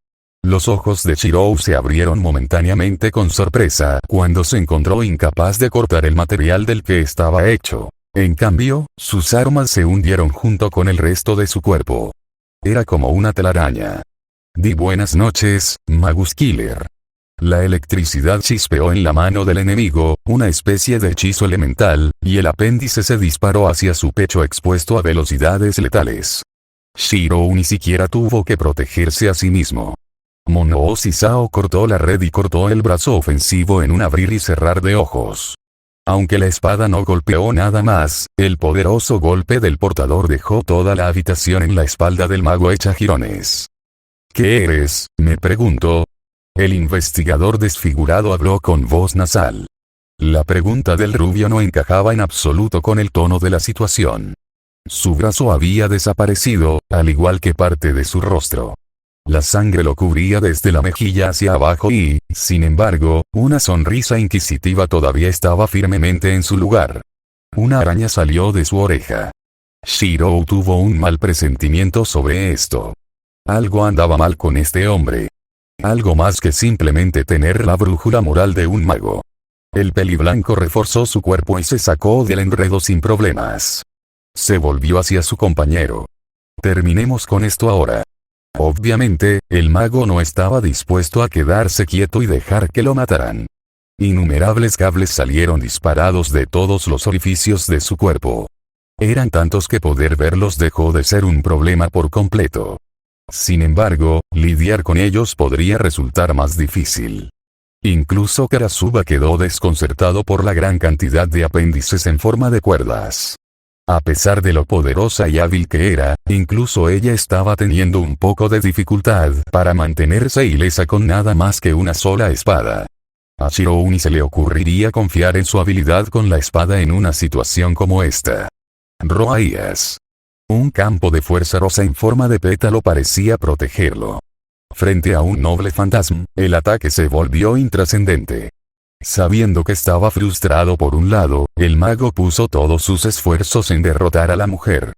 Los ojos de Shirou se abrieron momentáneamente con sorpresa cuando se encontró incapaz de cortar el material del que estaba hecho. En cambio, sus armas se hundieron junto con el resto de su cuerpo. Era como una telaraña. Di buenas noches, Magus Killer. La electricidad chispeó en la mano del enemigo, una especie de hechizo elemental, y el apéndice se disparó hacia su pecho expuesto a velocidades letales. Shirou ni siquiera tuvo que protegerse a sí mismo. Monoo Sisao cortó la red y cortó el brazo ofensivo en un abrir y cerrar de ojos. Aunque la espada no golpeó nada más, el poderoso golpe del portador dejó toda la habitación en la espalda del mago hecha jirones. ¿Qué eres?, me preguntó. El investigador desfigurado habló con voz nasal. La pregunta del rubio no encajaba en absoluto con el tono de la situación. Su brazo había desaparecido, al igual que parte de su rostro. La sangre lo cubría desde la mejilla hacia abajo y, sin embargo, una sonrisa inquisitiva todavía estaba firmemente en su lugar. Una araña salió de su oreja. Shirou tuvo un mal presentimiento sobre esto. Algo andaba mal con este hombre. Algo más que simplemente tener la brújula moral de un mago. El peliblanco reforzó su cuerpo y se sacó del enredo sin problemas. Se volvió hacia su compañero. Terminemos con esto ahora. Obviamente, el mago no estaba dispuesto a quedarse quieto y dejar que lo mataran. Innumerables cables salieron disparados de todos los orificios de su cuerpo. Eran tantos que poder verlos dejó de ser un problema por completo. Sin embargo, lidiar con ellos podría resultar más difícil. Incluso Karasuba quedó desconcertado por la gran cantidad de apéndices en forma de cuerdas. A pesar de lo poderosa y hábil que era, incluso ella estaba teniendo un poco de dificultad para mantenerse ilesa con nada más que una sola espada. A Shirou ni se le ocurriría confiar en su habilidad con la espada en una situación como esta. Roaías. Un campo de fuerza rosa en forma de pétalo parecía protegerlo. Frente a un noble fantasma, el ataque se volvió intrascendente. Sabiendo que estaba frustrado por un lado, el mago puso todos sus esfuerzos en derrotar a la mujer.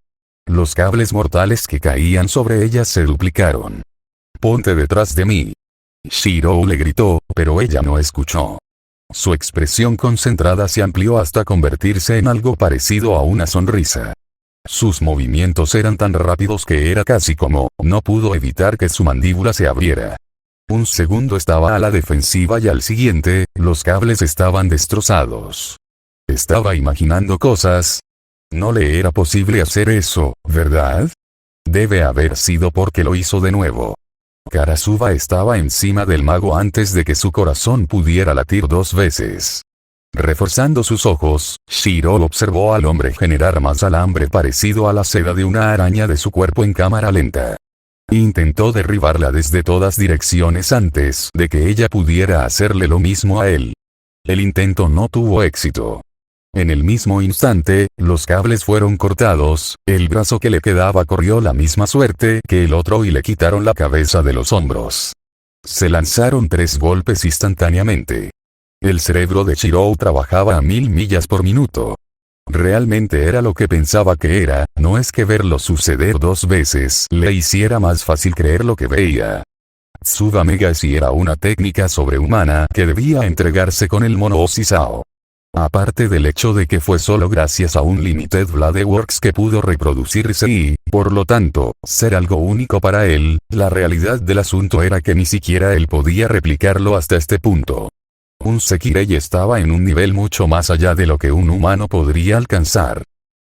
Los cables mortales que caían sobre ella se duplicaron. «Ponte detrás de mí». Shirou le gritó, pero ella no escuchó. Su expresión concentrada se amplió hasta convertirse en algo parecido a una sonrisa. Sus movimientos eran tan rápidos que era casi como, no pudo evitar que su mandíbula se abriera. Un segundo estaba a la defensiva y al siguiente, los cables estaban destrozados. Estaba imaginando cosas. No le era posible hacer eso, ¿verdad? Debe haber sido porque lo hizo de nuevo. Karasuba estaba encima del mago antes de que su corazón pudiera latir 2 veces. Reforzando sus ojos, Shiro observó al hombre generar más alambre parecido a la seda de una araña de su cuerpo en cámara lenta. Intentó derribarla desde todas direcciones antes de que ella pudiera hacerle lo mismo a él. El intento no tuvo éxito. En el mismo instante, los cables fueron cortados, el brazo que le quedaba corrió la misma suerte que el otro y le quitaron la cabeza de los hombros. Se lanzaron 3 golpes instantáneamente. El cerebro de Shiro trabajaba a 1000 millas por minuto. Realmente era lo que pensaba que era, no es que verlo suceder 2 veces le hiciera más fácil creer lo que veía. Tsuba Megashi era una técnica sobrehumana que debía entregarse con el mono Osisao. Aparte del hecho de que fue solo gracias a un Limited Bladeworks que pudo reproducirse y, por lo tanto, ser algo único para él, la realidad del asunto era que ni siquiera él podía replicarlo hasta este punto. Un Sekirei estaba en un nivel mucho más allá de lo que un humano podría alcanzar.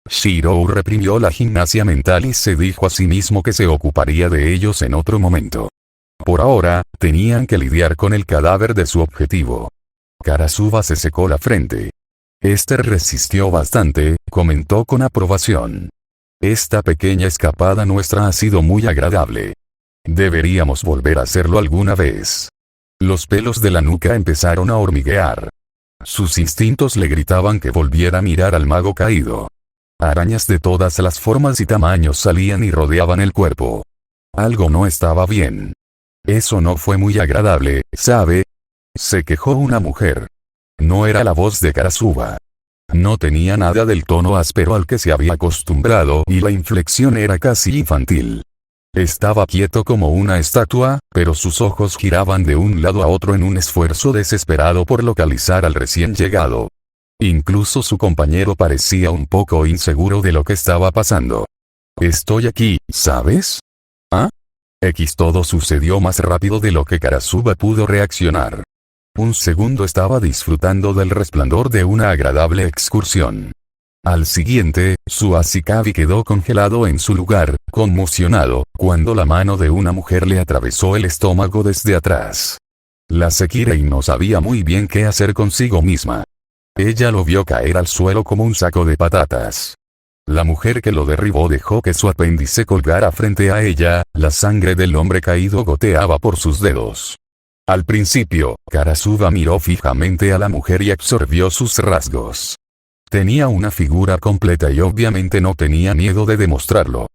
Shiro reprimió la gimnasia mental y se dijo a sí mismo que se ocuparía de ellos en otro momento. Por ahora, tenían que lidiar con el cadáver de su objetivo. Karasuba se secó la frente. Resistió bastante, comentó con aprobación. Esta pequeña escapada nuestra ha sido muy agradable. Deberíamos volver a hacerlo alguna vez. Los pelos de la nuca empezaron a hormiguear. Sus instintos le gritaban que volviera a mirar al mago caído. Arañas de todas las formas y tamaños salían y rodeaban el cuerpo. Algo no estaba bien. Eso no fue muy agradable, ¿sabe? Se quejó una mujer. No era la voz de Karasuba. No tenía nada del tono áspero al que se había acostumbrado y la inflexión era casi infantil. Estaba quieto como una estatua, pero sus ojos giraban de un lado a otro en un esfuerzo desesperado por localizar al recién llegado. Incluso su compañero parecía un poco inseguro de lo que estaba pasando. Estoy aquí, ¿sabes? ¿Ah? Todo sucedió más rápido de lo que Karasuba pudo reaccionar. Un segundo estaba disfrutando del resplandor de una agradable excursión. Al siguiente, su Ashikabi quedó congelado en su lugar, conmocionado, cuando la mano de una mujer le atravesó el estómago desde atrás. La Sekirei no sabía muy bien qué hacer consigo misma. Ella lo vio caer al suelo como un saco de patatas. La mujer que lo derribó dejó que su apéndice colgara frente a ella, la sangre del hombre caído goteaba por sus dedos. Al principio, Karasuba miró fijamente a la mujer y absorbió sus rasgos. Tenía una figura completa y obviamente no tenía miedo de demostrarlo.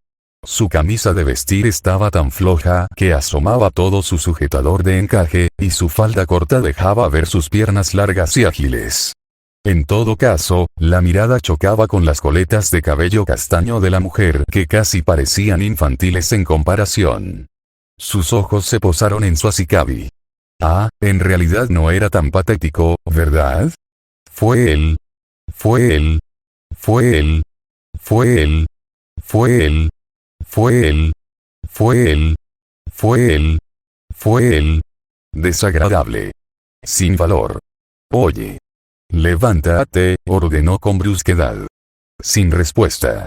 Su camisa de vestir estaba tan floja que asomaba todo su sujetador de encaje, y su falda corta dejaba ver sus piernas largas y ágiles. En todo caso, la mirada chocaba con las coletas de cabello castaño de la mujer que casi parecían infantiles en comparación. Sus ojos se posaron en su Ashikabi. Ah, en realidad no era tan patético, ¿verdad? Fue él. Fue él. Fue él. Fue él. Fue él. Fue él. Fue él. Fue él. Fue él. Desagradable. Sin valor. Oye. Levántate, ordenó con brusquedad. Sin respuesta.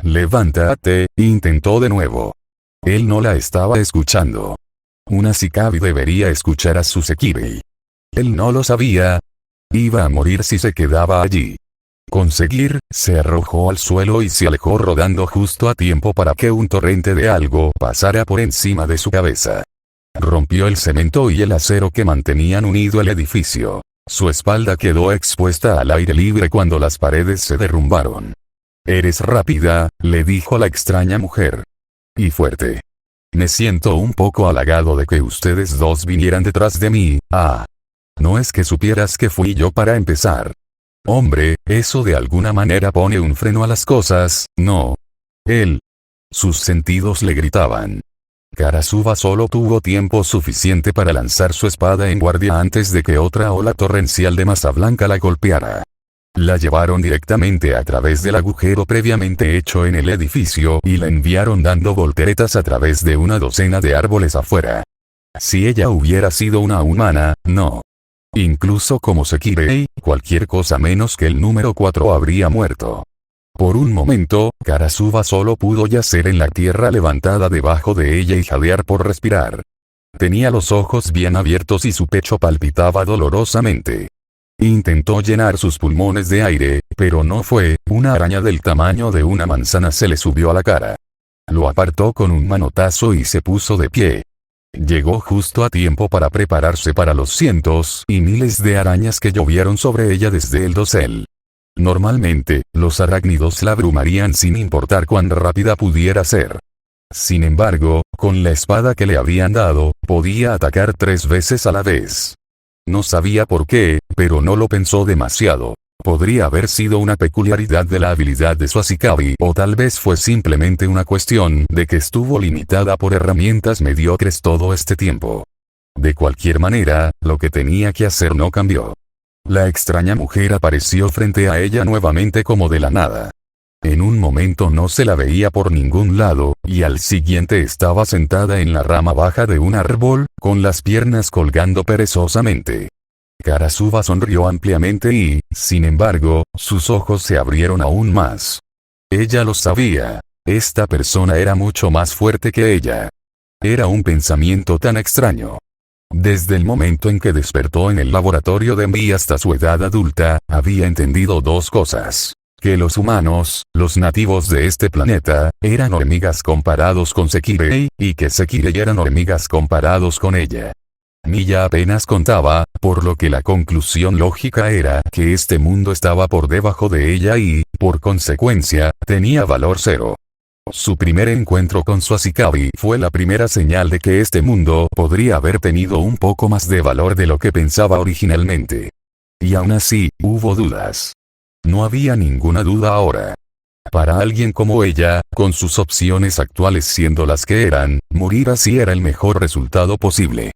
Levántate, intentó de nuevo. Él no la estaba escuchando. Una Ashikabi debería escuchar a su Sekirei. Él no lo sabía. Iba a morir si se quedaba allí. Conseguir, se arrojó al suelo y se alejó rodando justo a tiempo para que un torrente de algo pasara por encima de su cabeza. Rompió el cemento y el acero que mantenían unido el edificio. Su espalda quedó expuesta al aire libre cuando las paredes se derrumbaron. «Eres rápida», le dijo la extraña mujer. «Y fuerte. Me siento un poco halagado de que ustedes dos vinieran detrás de mí. Ah. No es que supieras que fui yo para empezar. Hombre, eso de alguna manera pone un freno a las cosas, ¿no?» Él. Sus sentidos le gritaban. Karasuba solo tuvo tiempo suficiente para lanzar su espada en guardia antes de que otra ola torrencial de masa blanca la golpeara. La llevaron directamente a través del agujero previamente hecho en el edificio y la enviaron dando volteretas a través de una docena de árboles afuera. Si ella hubiera sido una humana, no. Incluso como Sekirei, cualquier cosa menos que el número 4 habría muerto. Por un momento, Karasuba solo pudo yacer en la tierra levantada debajo de ella y jadear por respirar. Tenía los ojos bien abiertos y su pecho palpitaba dolorosamente. Intentó llenar sus pulmones de aire, pero no fue. Una araña del tamaño de una manzana se le subió a la cara. Lo apartó con un manotazo y se puso de pie. Llegó justo a tiempo para prepararse para los cientos y miles de arañas que llovieron sobre ella desde el dosel. Normalmente, los arácnidos la abrumarían sin importar cuán rápida pudiera ser. Sin embargo, con la espada que le habían dado, podía atacar 3 veces a la vez. No sabía por qué, pero no lo pensó demasiado. Podría haber sido una peculiaridad de la habilidad de su Ashikabi o tal vez fue simplemente una cuestión de que estuvo limitada por herramientas mediocres todo este tiempo. De cualquier manera, lo que tenía que hacer no cambió. La extraña mujer apareció frente a ella nuevamente como de la nada. En un momento no se la veía por ningún lado, y al siguiente estaba sentada en la rama baja de un árbol, con las piernas colgando perezosamente. Karasuba sonrió ampliamente y, sin embargo, sus ojos se abrieron aún más. Ella lo sabía. Esta persona era mucho más fuerte que ella. Era un pensamiento tan extraño. Desde el momento en que despertó en el laboratorio de Mii hasta su edad adulta, había entendido 2 cosas. Que los humanos, los nativos de este planeta, eran hormigas comparados con Sekirei, y que Sekirei eran hormigas comparados con ella. Milla apenas contaba, por lo que la conclusión lógica era que este mundo estaba por debajo de ella y, por consecuencia, tenía valor 0. Su primer encuentro con su Ashikabi fue la primera señal de que este mundo podría haber tenido un poco más de valor de lo que pensaba originalmente. Y aún así, hubo dudas. No había ninguna duda ahora. Para alguien como ella, con sus opciones actuales siendo las que eran, morir así era el mejor resultado posible.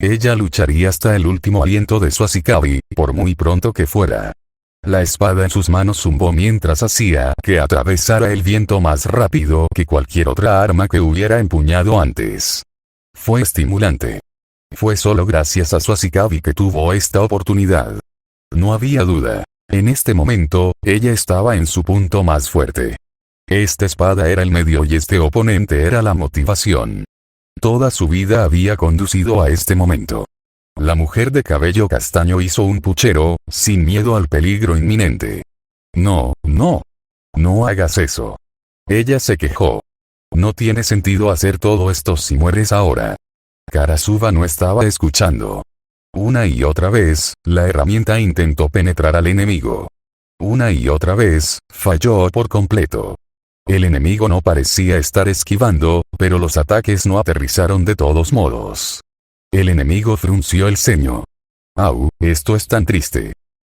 Ella lucharía hasta el último aliento de su Ashikabi, por muy pronto que fuera. La espada en sus manos zumbó mientras hacía que atravesara el viento más rápido que cualquier otra arma que hubiera empuñado antes. Fue estimulante. Fue solo gracias a su Ashikabi que tuvo esta oportunidad. No había duda. En este momento, ella estaba en su punto más fuerte. Esta espada era el medio y este oponente era la motivación. Toda su vida había conducido a este momento. La mujer de cabello castaño hizo un puchero, sin miedo al peligro inminente. No, no. No hagas eso. Ella se quejó. No tiene sentido hacer todo esto si mueres ahora. Karasuba no estaba escuchando. Una y otra vez, la herramienta intentó penetrar al enemigo. Una y otra vez, falló por completo. El enemigo no parecía estar esquivando, pero los ataques no aterrizaron de todos modos. El enemigo frunció el ceño. ¡Au! Esto es tan triste.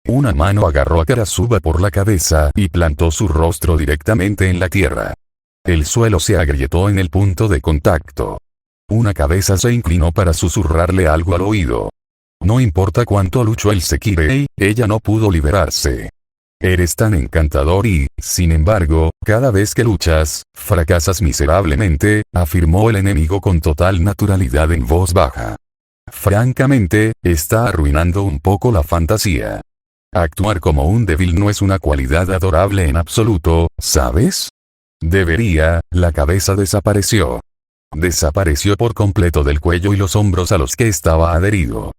Una mano agarró a Karasuba por la cabeza y plantó su rostro directamente en la tierra. El suelo se agrietó en el punto de contacto. Una cabeza se inclinó para susurrarle algo al oído. No importa cuánto luchó el Sekirei, ella no pudo liberarse. Eres tan encantador y, sin embargo, cada vez que luchas, fracasas miserablemente, afirmó el enemigo con total naturalidad en voz baja. Francamente, está arruinando un poco la fantasía. Actuar como un débil no es una cualidad adorable en absoluto, ¿sabes? La cabeza desapareció. Desapareció por completo del cuello y los hombros a los que estaba adherido.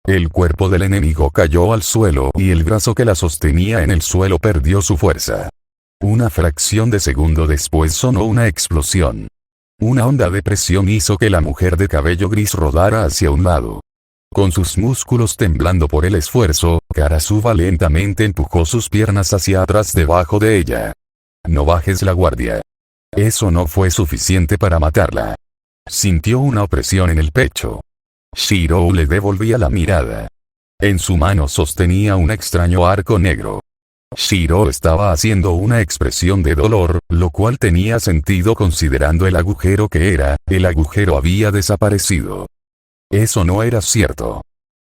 El cuerpo del enemigo cayó al suelo y el brazo que la sostenía en el suelo perdió su fuerza. Una fracción de segundo después sonó una explosión. Una onda de presión hizo que la mujer de cabello gris rodara hacia un lado. Con sus músculos temblando por el esfuerzo, Karasuba lentamente empujó sus piernas hacia atrás debajo de ella. No bajes la guardia. Eso no fue suficiente para matarla. Sintió una opresión en el pecho. Shirou le devolvía la mirada. En su mano sostenía un extraño arco negro. Shiro estaba haciendo una expresión de dolor, lo cual tenía sentido considerando el agujero que era, el agujero había desaparecido. Eso no era cierto.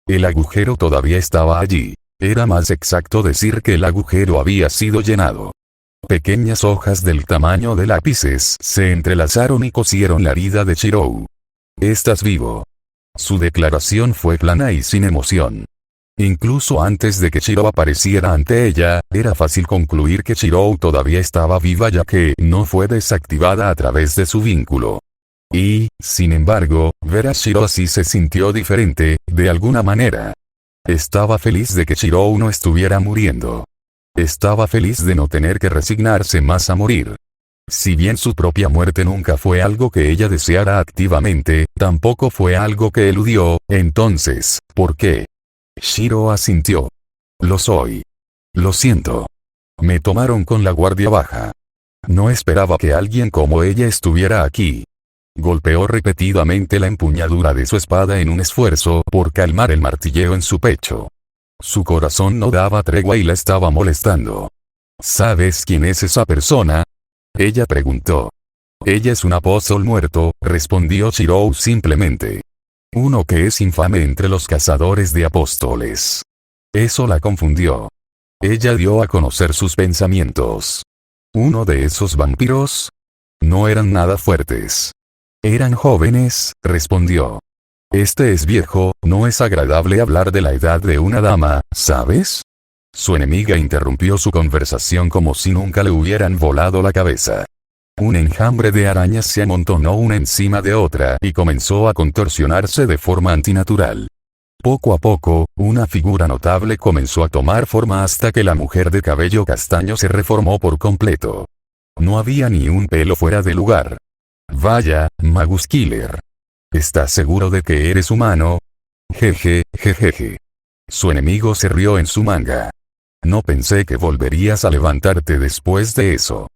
El agujero todavía estaba allí. Era más exacto decir que el agujero había sido llenado. Pequeñas hojas del tamaño de lápices se entrelazaron y cosieron la herida de Shiro. «Estás vivo». Su declaración fue plana y sin emoción. Incluso antes de que Shiro apareciera ante ella, era fácil concluir que Shiro todavía estaba viva ya que no fue desactivada a través de su vínculo. Y, sin embargo, ver a Shiro así se sintió diferente, de alguna manera. Estaba feliz de que Shiro no estuviera muriendo. Estaba feliz de no tener que resignarse más a morir. Si bien su propia muerte nunca fue algo que ella deseara activamente, tampoco fue algo que eludió, entonces, ¿por qué? Shiro asintió. Lo soy. Lo siento. Me tomaron con la guardia baja. No esperaba que alguien como ella estuviera aquí. Golpeó repetidamente la empuñadura de su espada en un esfuerzo por calmar el martilleo en su pecho. Su corazón no daba tregua y la estaba molestando. ¿Sabes quién es esa persona? Ella preguntó. Ella es un apóstol muerto, respondió Shiro simplemente. Uno que es infame entre los cazadores de apóstoles. Eso la confundió. Ella dio a conocer sus pensamientos. ¿Uno de esos vampiros? No eran nada fuertes. Eran jóvenes, respondió. Este es viejo, no es agradable hablar de la edad de una dama, ¿sabes? Su enemiga interrumpió su conversación como si nunca le hubieran volado la cabeza. Un enjambre de arañas se amontonó una encima de otra y comenzó a contorsionarse de forma antinatural. Poco a poco, una figura notable comenzó a tomar forma hasta que la mujer de cabello castaño se reformó por completo. No había ni un pelo fuera de lugar. Vaya, Magus Killer. ¿Estás seguro de que eres humano? Jeje, jejeje. Su enemigo se rió en su manga. No pensé que volverías a levantarte después de eso.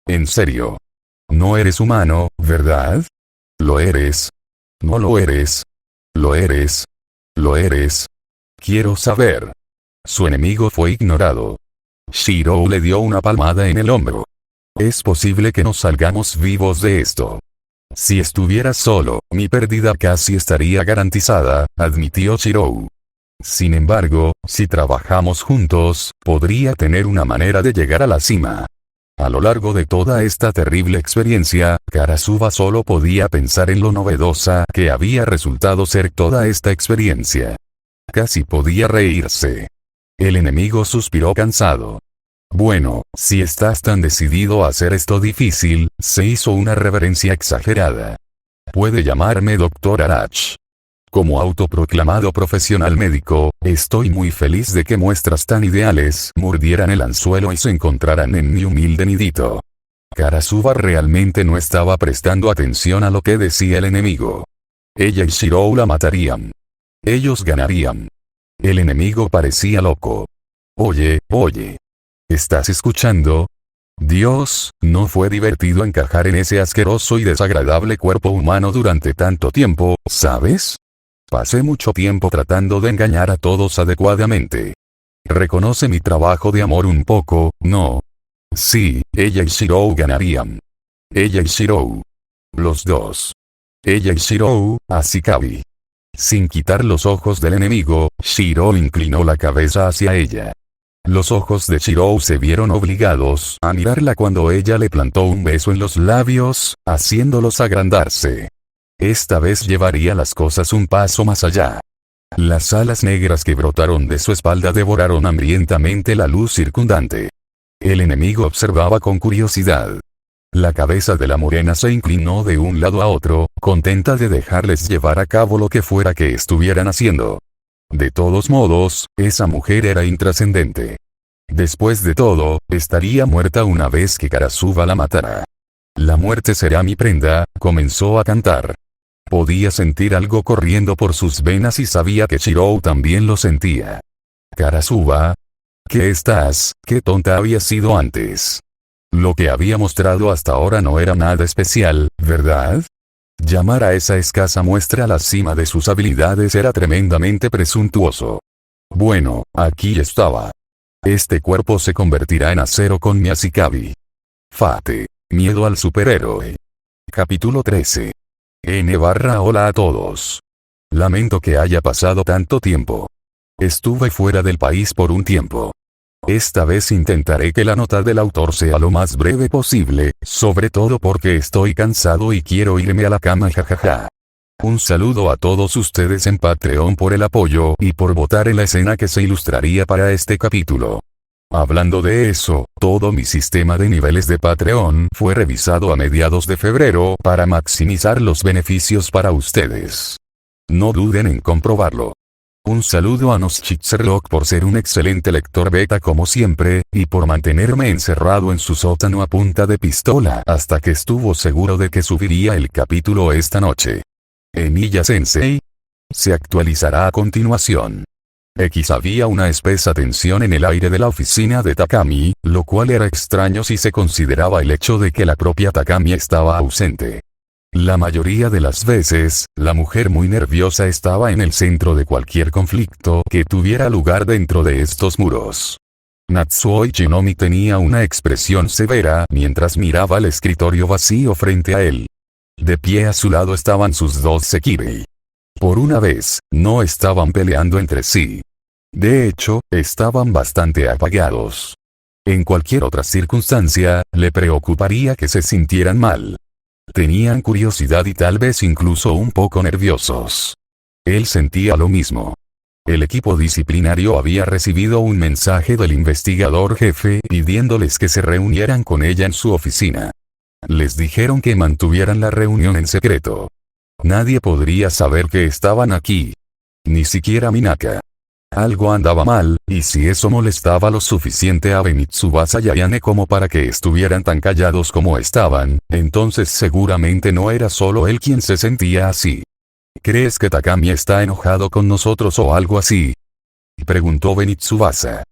En serio. No eres humano, ¿verdad? ¿Lo eres? ¿No lo eres? ¿Lo eres? ¿Lo eres? Quiero saber. Su enemigo fue ignorado. Shiro le dio una palmada en el hombro. Es posible que nos salgamos vivos de esto. Si estuvieras solo, mi pérdida casi estaría garantizada, admitió Shiro. Sin embargo, si trabajamos juntos, podría tener una manera de llegar a la cima. A lo largo de toda esta terrible experiencia, Karasuba solo podía pensar en lo novedosa que había resultado ser toda esta experiencia. Casi podía reírse. El enemigo suspiró cansado. Bueno, si estás tan decidido a hacer esto difícil, se hizo una reverencia exagerada. Puede llamarme Dr. Arach. Como autoproclamado profesional médico, estoy muy feliz de que muestras tan ideales mordieran el anzuelo y se encontraran en mi humilde nidito. Karasuba realmente no estaba prestando atención a lo que decía el enemigo. Ella y Shiro la matarían. Ellos ganarían. El enemigo parecía loco. Oye, oye. ¿Estás escuchando? Dios, no fue divertido encajar en ese asqueroso y desagradable cuerpo humano durante tanto tiempo, ¿sabes? Pasé mucho tiempo tratando de engañar a todos adecuadamente. Reconoce mi trabajo de amor un poco, ¿no? Sí, ella y Shiro ganarían. Ella y Shiro. Los dos. Ella y Shiro, Ashikabi. Sin quitar los ojos del enemigo, Shiro inclinó la cabeza hacia ella. Los ojos de Shiro se vieron obligados a mirarla cuando ella le plantó un beso en los labios, haciéndolos agrandarse. Esta vez llevaría las cosas un paso más allá. Las alas negras que brotaron de su espalda devoraron hambrientamente la luz circundante. El enemigo observaba con curiosidad. La cabeza de la morena se inclinó de un lado a otro, contenta de dejarles llevar a cabo lo que fuera que estuvieran haciendo. De todos modos, esa mujer era intrascendente. Después de todo, estaría muerta una vez que Karasuba la matara. La muerte será mi prenda, comenzó a cantar. Podía sentir algo corriendo por sus venas y sabía que Shiro también lo sentía. Karasuba. ¿Qué estás? Qué tonta había sido antes. Lo que había mostrado hasta ahora no era nada especial, ¿verdad? Llamar a esa escasa muestra a la cima de sus habilidades era tremendamente presuntuoso. Bueno, aquí estaba. Este cuerpo se convertirá en acero con mi Ashikabi. Fate. Miedo al superhéroe. Capítulo 13. Hola a todos. Lamento que haya pasado tanto tiempo. Estuve fuera del país por un tiempo. Esta vez intentaré que la nota del autor sea lo más breve posible, sobre todo porque estoy cansado y quiero irme a la cama, jajaja. Un saludo a todos ustedes en Patreon por el apoyo y por votar en la escena que se ilustraría para este capítulo. Hablando de eso, todo mi sistema de niveles de Patreon fue revisado a mediados de febrero para maximizar los beneficios para ustedes. No duden en comprobarlo. Un saludo a Noschitserlock por ser un excelente lector beta como siempre, y por mantenerme encerrado en su sótano a punta de pistola hasta que estuvo seguro de que subiría el capítulo esta noche. Emiya Sensei se actualizará a continuación. Había una espesa tensión en el aire de la oficina de Takami, lo cual era extraño si se consideraba el hecho de que la propia Takami estaba ausente. La mayoría de las veces, la mujer muy nerviosa estaba en el centro de cualquier conflicto que tuviera lugar dentro de estos muros. Natsuo Ichinomi tenía una expresión severa mientras miraba el escritorio vacío frente a él. De pie a su lado estaban sus dos Sekirei. Por una vez, no estaban peleando entre sí. De hecho, estaban bastante apagados. En cualquier otra circunstancia, le preocuparía que se sintieran mal. Tenían curiosidad y tal vez incluso un poco nerviosos. Él sentía lo mismo. El equipo disciplinario había recibido un mensaje del investigador jefe pidiéndoles que se reunieran con ella en su oficina. Les dijeron que mantuvieran la reunión en secreto. Nadie podría saber que estaban aquí. Ni siquiera Minaka. Algo andaba mal, y si eso molestaba lo suficiente a Benitsubasa y Ayane como para que estuvieran tan callados como estaban, entonces seguramente no era solo él quien se sentía así. ¿Crees que Takami está enojado con nosotros o algo así?, preguntó Benitsubasa.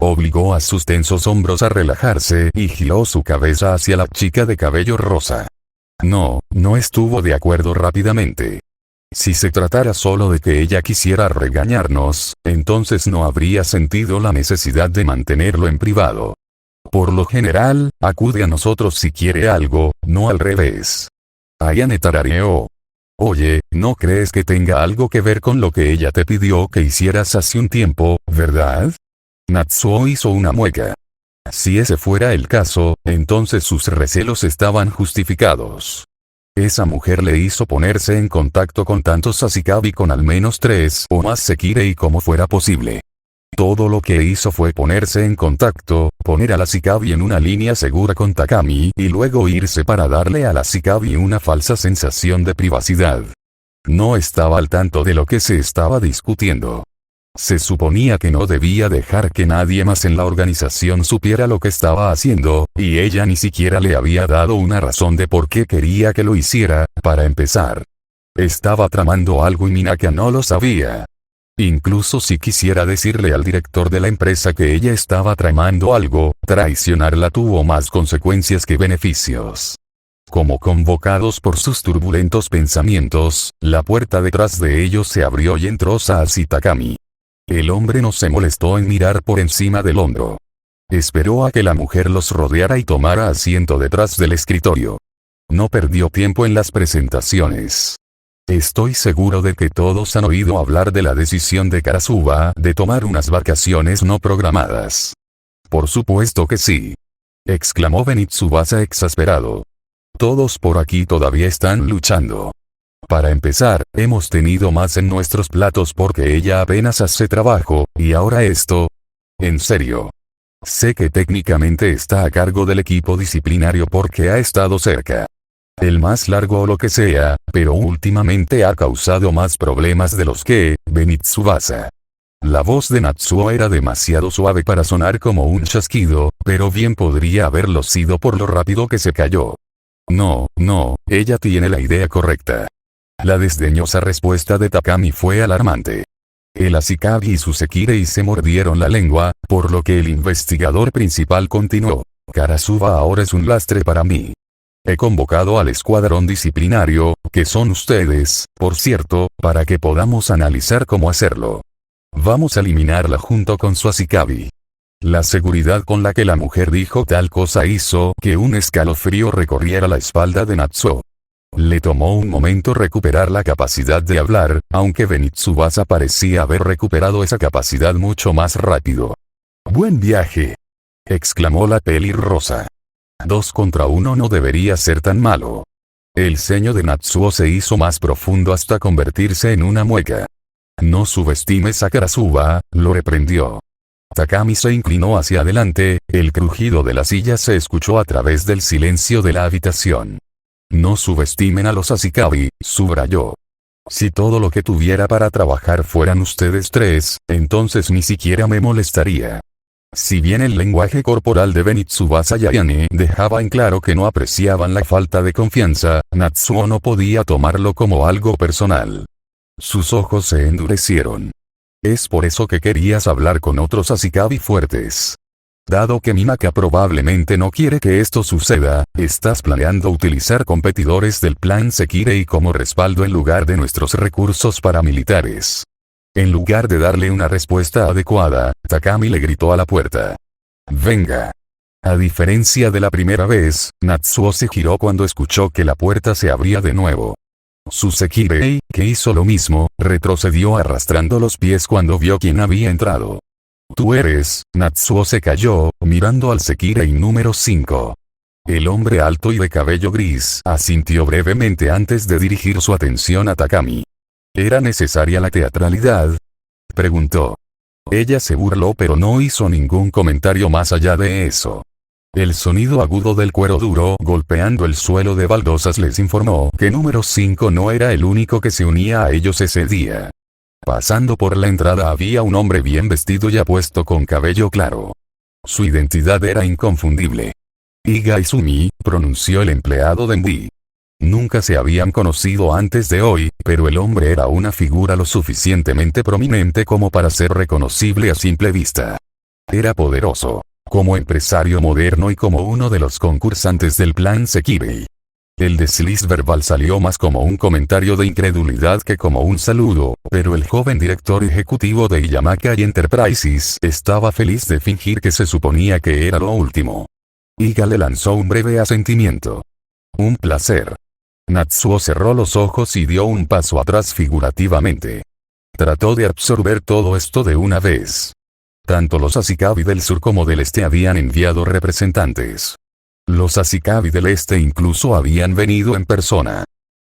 Obligó a sus tensos hombros a relajarse y giró su cabeza hacia la chica de cabello rosa. No estuvo de acuerdo rápidamente. Si se tratara solo de que ella quisiera regañarnos, entonces no habría sentido la necesidad de mantenerlo en privado. Por lo general, acude a nosotros si quiere algo, no al revés. Ayane tarareó. Oye, ¿no crees que tenga algo que ver con lo que ella te pidió que hicieras hace un tiempo, verdad? Natsuo hizo una mueca. Si ese fuera el caso, entonces sus recelos estaban justificados. Esa mujer le hizo ponerse en contacto con tantos Ashikabi con al menos 3 o más Sekirei como fuera posible. Todo lo que hizo fue ponerse en contacto, poner al Ashikabi en una línea segura con Takami y luego irse para darle al Ashikabi una falsa sensación de privacidad. No estaba al tanto de lo que se estaba discutiendo. Se suponía que no debía dejar que nadie más en la organización supiera lo que estaba haciendo, y ella ni siquiera le había dado una razón de por qué quería que lo hiciera, para empezar. Estaba tramando algo y Minaka no lo sabía. Incluso si quisiera decirle al director de la empresa que ella estaba tramando algo, traicionarla tuvo más consecuencias que beneficios. Como convocados por sus turbulentos pensamientos, la puerta detrás de ellos se abrió y entró Saashi Takami. El hombre no se molestó en mirar por encima del hombro. Esperó a que la mujer los rodeara y tomara asiento detrás del escritorio. No perdió tiempo en las presentaciones. Estoy seguro de que todos han oído hablar de la decisión de Karasuba de tomar unas vacaciones no programadas. Por supuesto que sí, exclamó Benitsubasa exasperado. Todos por aquí todavía están luchando. Para empezar, hemos tenido más en nuestros platos porque ella apenas hace trabajo, y ahora esto. En serio. Sé que técnicamente está a cargo del equipo disciplinario porque ha estado cerca. El más largo o lo que sea, pero últimamente ha causado más problemas de los que, Benitsubasa. La voz de Natsuo era demasiado suave para sonar como un chasquido, pero bien podría haberlo sido por lo rápido que se cayó. No, ella tiene la idea correcta. La desdeñosa respuesta de Takami fue alarmante. El Ashikabi y su Sekirei se mordieron la lengua, por lo que el investigador principal continuó. Karasuba ahora es un lastre para mí. He convocado al escuadrón disciplinario, que son ustedes, por cierto, para que podamos analizar cómo hacerlo. Vamos a eliminarla junto con su Ashikabi. La seguridad con la que la mujer dijo tal cosa hizo que un escalofrío recorriera la espalda de Natsuo. Le tomó un momento recuperar la capacidad de hablar, aunque Benitsubasa parecía haber recuperado esa capacidad mucho más rápido. «Buen viaje», exclamó la pelirrosa. 2 contra 1 no debería ser tan malo. El ceño de Natsuo se hizo más profundo hasta convertirse en una mueca. «No subestimes a Karasuba», lo reprendió. Takami se inclinó hacia adelante, el crujido de la silla se escuchó a través del silencio de la habitación. «No subestimen a los Ashikabi», subrayó. «Si todo lo que tuviera para trabajar fueran ustedes 3, entonces ni siquiera me molestaría». Si bien el lenguaje corporal de Benitsubasa y Ayane dejaba en claro que no apreciaban la falta de confianza, Natsuo no podía tomarlo como algo personal. Sus ojos se endurecieron. «Es por eso que querías hablar con otros Ashikabi fuertes. Dado que Minaka probablemente no quiere que esto suceda, estás planeando utilizar competidores del plan Sekirei como respaldo en lugar de nuestros recursos paramilitares». En lugar de darle una respuesta adecuada, Takami le gritó a la puerta. «Venga». A diferencia de la primera vez, Natsuo se giró cuando escuchó que la puerta se abría de nuevo. Su Sekirei, que hizo lo mismo, retrocedió arrastrando los pies cuando vio quién había entrado. «Tú eres», Natsuo se calló, mirando al Sekirei número 5. El hombre alto y de cabello gris asintió brevemente antes de dirigir su atención a Takami. ¿Era necesaria la teatralidad?, preguntó. Ella se burló pero no hizo ningún comentario más allá de eso. El sonido agudo del cuero duro golpeando el suelo de baldosas les informó que número 5 no era el único que se unía a ellos ese día. Pasando por la entrada había un hombre bien vestido y apuesto con cabello claro. Su identidad era inconfundible. «Iga Izumi», pronunció el empleado de Mbi. Nunca se habían conocido antes de hoy, pero el hombre era una figura lo suficientemente prominente como para ser reconocible a simple vista. Era poderoso, como empresario moderno y como uno de los concursantes del plan Sekirei. El desliz verbal salió más como un comentario de incredulidad que como un saludo, pero el joven director ejecutivo de Yamakai Enterprises estaba feliz de fingir que se suponía que era lo último. Iga le lanzó un breve asentimiento. «Un placer». Natsuo cerró los ojos y dio un paso atrás figurativamente. Trató de absorber todo esto de una vez. Tanto los Ashikabi del sur como del este habían enviado representantes. Los Ashikabi del este incluso habían venido en persona.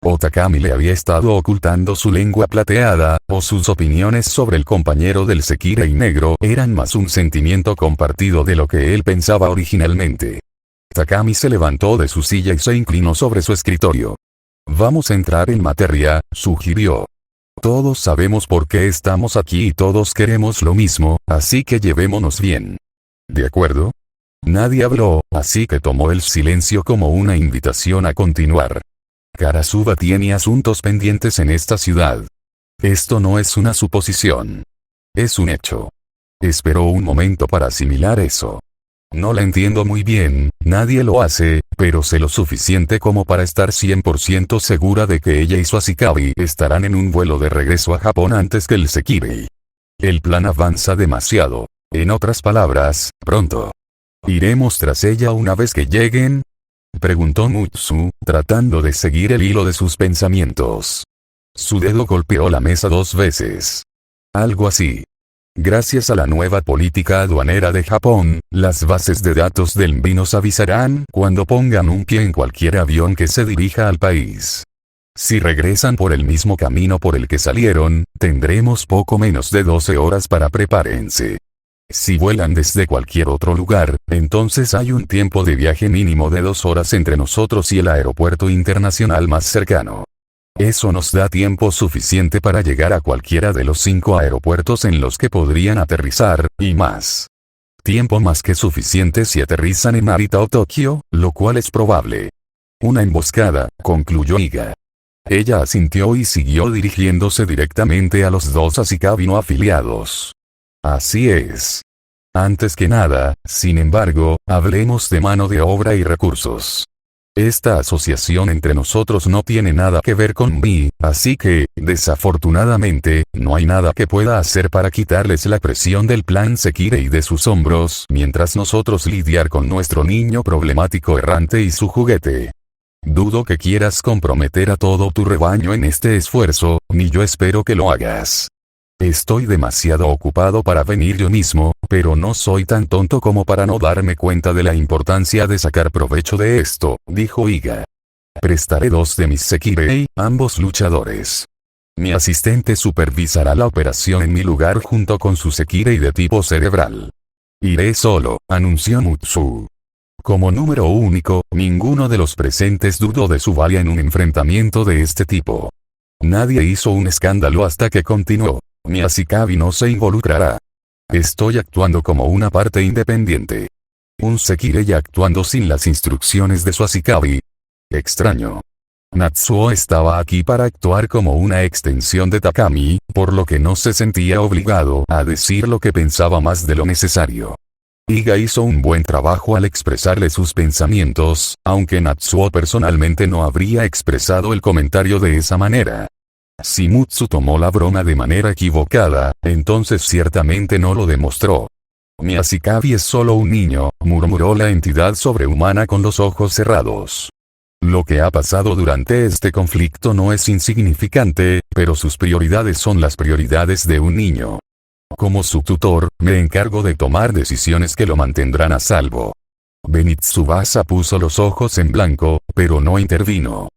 O Takami le había estado ocultando su lengua plateada, o sus opiniones sobre el compañero del Sekirei negro eran más un sentimiento compartido de lo que él pensaba originalmente. Takami se levantó de su silla y se inclinó sobre su escritorio. «Vamos a entrar en materia», sugirió. «Todos sabemos por qué estamos aquí y todos queremos lo mismo, así que llevémonos bien». «¿De acuerdo?». Nadie habló, así que tomó el silencio como una invitación a continuar. Karasuba tiene asuntos pendientes en esta ciudad. Esto no es una suposición. Es un hecho. Esperó un momento para asimilar eso. «No la entiendo muy bien, nadie lo hace, pero sé lo suficiente como para estar 100% segura de que ella y su Ashikabi estarán en un vuelo de regreso a Japón antes que el Sekirei. El plan avanza demasiado. En otras palabras, pronto. ¿Iremos tras ella una vez que lleguen?», preguntó Mutsu, tratando de seguir el hilo de sus pensamientos. Su dedo golpeó la mesa 2 veces. «Algo así. Gracias a la nueva política aduanera de Japón, las bases de datos del MBI nos avisarán cuando pongan un pie en cualquier avión que se dirija al país. Si regresan por el mismo camino por el que salieron, tendremos poco menos de 12 horas para prepárense. Si vuelan desde cualquier otro lugar, entonces hay un tiempo de viaje mínimo de 2 horas entre nosotros y el aeropuerto internacional más cercano. Eso nos da tiempo suficiente para llegar a cualquiera de los 5 aeropuertos en los que podrían aterrizar, y más. Tiempo más que suficiente si aterrizan en Narita o Tokio, lo cual es probable. Una emboscada», concluyó Iga. Ella asintió y siguió dirigiéndose directamente a los 2 Ashikabi no afiliados. «Así es. Antes que nada, sin embargo, hablemos de mano de obra y recursos. Esta asociación entre nosotros no tiene nada que ver con mí, así que, desafortunadamente, no hay nada que pueda hacer para quitarles la presión del plan Sekirei de sus hombros mientras nosotros lidiar con nuestro niño problemático errante y su juguete. Dudo que quieras comprometer a todo tu rebaño en este esfuerzo, ni yo espero que lo hagas. Estoy demasiado ocupado para venir yo mismo, pero no soy tan tonto como para no darme cuenta de la importancia de sacar provecho de esto, dijo Iga. Prestaré 2 de mis Sekirei, ambos luchadores. Mi asistente supervisará la operación en mi lugar junto con su Sekirei de tipo cerebral. Iré solo, anunció Mutsu. Como número único, ninguno de los presentes dudó de su valía en un enfrentamiento de este tipo. Nadie hizo un escándalo hasta que continuó. Mi Ashikabi no se involucrará. Estoy actuando como una parte independiente. Un Sekirei actuando sin las instrucciones de su Ashikabi. Extraño. Natsuo estaba aquí para actuar como una extensión de Takami, por lo que no se sentía obligado a decir lo que pensaba más de lo necesario. Iga hizo un buen trabajo al expresarle sus pensamientos, aunque Natsuo personalmente no habría expresado el comentario de esa manera. Si Mutsu tomó la broma de manera equivocada, entonces ciertamente no lo demostró. Mi Ashikabi es solo un niño, murmuró la entidad sobrehumana con los ojos cerrados. Lo que ha pasado durante este conflicto no es insignificante, pero sus prioridades son las prioridades de un niño. Como su tutor, me encargo de tomar decisiones que lo mantendrán a salvo. Benitsubasa puso los ojos en blanco, pero no intervino.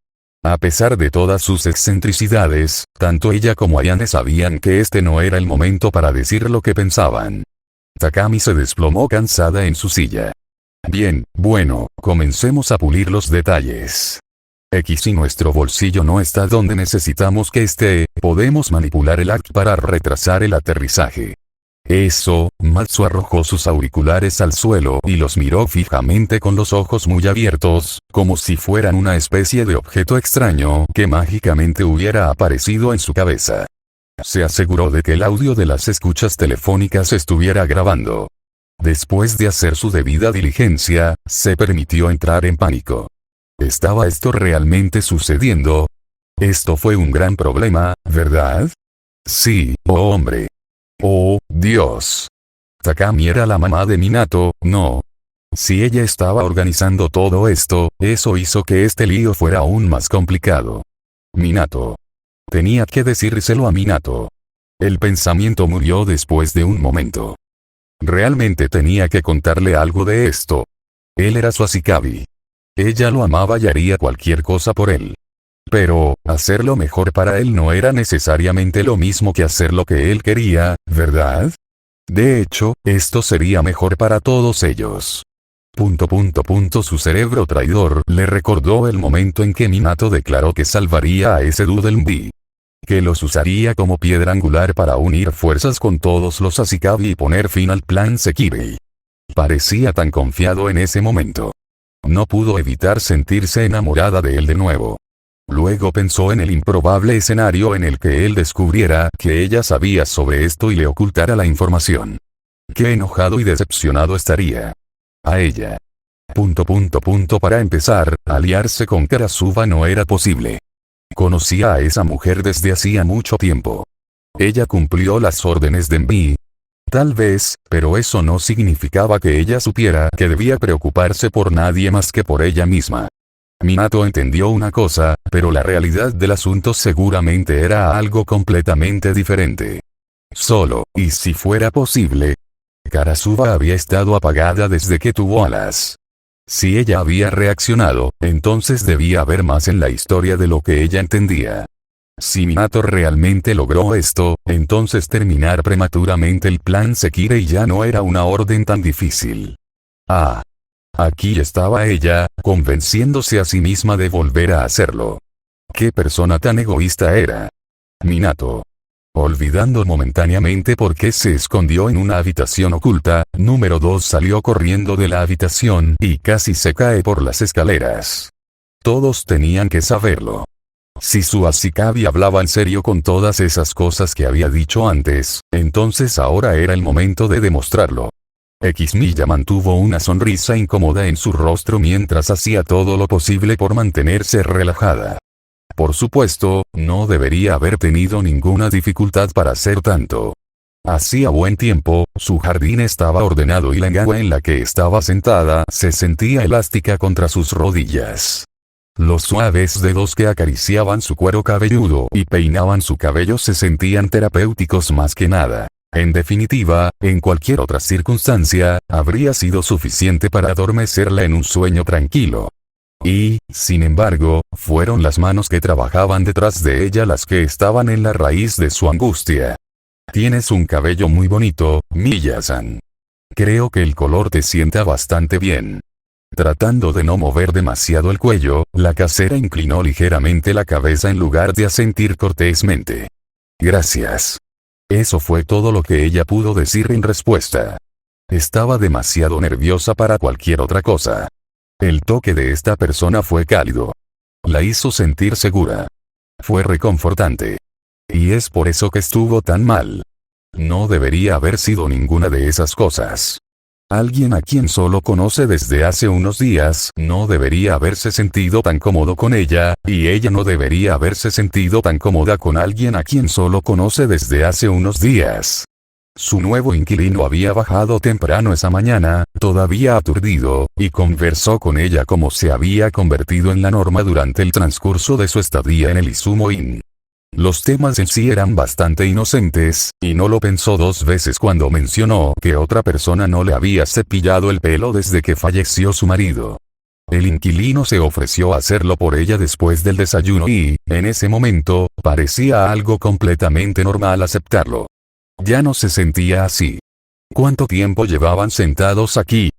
A pesar de todas sus excentricidades, tanto ella como Ayane sabían que este no era el momento para decir lo que pensaban. Takami se desplomó cansada en su silla. Bien, bueno, comencemos a pulir los detalles. Si nuestro bolsillo no está donde necesitamos que esté, podemos manipular el ACT para retrasar el aterrizaje. Eso, Matsu arrojó sus auriculares al suelo y los miró fijamente con los ojos muy abiertos, como si fueran una especie de objeto extraño que mágicamente hubiera aparecido en su cabeza. Se aseguró de que el audio de las escuchas telefónicas estuviera grabando. Después de hacer su debida diligencia, se permitió entrar en pánico. ¿Estaba esto realmente sucediendo? Esto fue un gran problema, ¿verdad? Sí, oh hombre. Oh, Dios. Takami era la mamá de Minato, no. Si ella estaba organizando todo esto, eso hizo que este lío fuera aún más complicado. Minato. Tenía que decírselo a Minato. El pensamiento murió después de un momento. Realmente tenía que contarle algo de esto. Él era su Ashikabi. Ella lo amaba y haría cualquier cosa por él. Pero, hacerlo mejor para él no era necesariamente lo mismo que hacer lo que él quería, ¿verdad? De hecho, esto sería mejor para todos ellos. Su cerebro traidor le recordó el momento en que Minato declaró que salvaría a ese Doodle, que los usaría como piedra angular para unir fuerzas con todos los Ashikabi y poner fin al plan Sekirei. Parecía tan confiado en ese momento. No pudo evitar sentirse enamorada de él de nuevo. Luego pensó en el improbable escenario en el que él descubriera que ella sabía sobre esto y le ocultara la información. Qué enojado y decepcionado estaría. A ella. Para empezar, aliarse con Karasuba no era posible. Conocía a esa mujer desde hacía mucho tiempo. Ella cumplió las órdenes de Envy. Tal vez, pero eso no significaba que ella supiera que debía preocuparse por nadie más que por ella misma. Minato entendió una cosa, pero la realidad del asunto seguramente era algo completamente diferente. Solo, y si fuera posible, Karasuba había estado apagada desde que tuvo alas. Si ella había reaccionado, entonces debía haber más en la historia de lo que ella entendía. Si Minato realmente logró esto, entonces terminar prematuramente el plan Sekirei ya no era una orden tan difícil. Ah. Aquí estaba ella, convenciéndose a sí misma de volver a hacerlo. ¿Qué persona tan egoísta era? Minato. Olvidando momentáneamente por qué se escondió en una habitación oculta, número 2 salió corriendo de la habitación y casi se cae por las escaleras. Todos tenían que saberlo. Si su Ashikabi hablaba en serio con todas esas cosas que había dicho antes, entonces ahora era el momento de demostrarlo. Xmiya mantuvo una sonrisa incómoda en su rostro mientras hacía todo lo posible por mantenerse relajada. Por supuesto, no debería haber tenido ninguna dificultad para hacer tanto. Hacía buen tiempo, su jardín estaba ordenado y la cama en la que estaba sentada se sentía elástica contra sus rodillas. Los suaves dedos que acariciaban su cuero cabelludo y peinaban su cabello se sentían terapéuticos más que nada. En definitiva, en cualquier otra circunstancia, habría sido suficiente para adormecerla en un sueño tranquilo. Y, sin embargo, fueron las manos que trabajaban detrás de ella las que estaban en la raíz de su angustia. Tienes un cabello muy bonito, Miya-san. Creo que el color te sienta bastante bien. Tratando de no mover demasiado el cuello, la casera inclinó ligeramente la cabeza en lugar de asentir cortésmente. Gracias. Eso fue todo lo que ella pudo decir en respuesta. Estaba demasiado nerviosa para cualquier otra cosa. El toque de esta persona fue cálido. La hizo sentir segura. Fue reconfortante. Y es por eso que estuvo tan mal. No debería haber sido ninguna de esas cosas. Alguien a quien solo conoce desde hace unos días no debería haberse sentido tan cómodo con ella, y ella no debería haberse sentido tan cómoda con alguien a quien solo conoce desde hace unos días. Su nuevo inquilino había bajado temprano esa mañana, todavía aturdido, y conversó con ella como se había convertido en la norma durante el transcurso de su estadía en el Izumo Inn. Los temas en sí eran bastante inocentes, y no lo pensó dos veces cuando mencionó que otra persona no le había cepillado el pelo desde que falleció su marido. El inquilino se ofreció a hacerlo por ella después del desayuno y, en ese momento, parecía algo completamente normal aceptarlo. Ya no se sentía así. ¿Cuánto tiempo llevaban sentados aquí?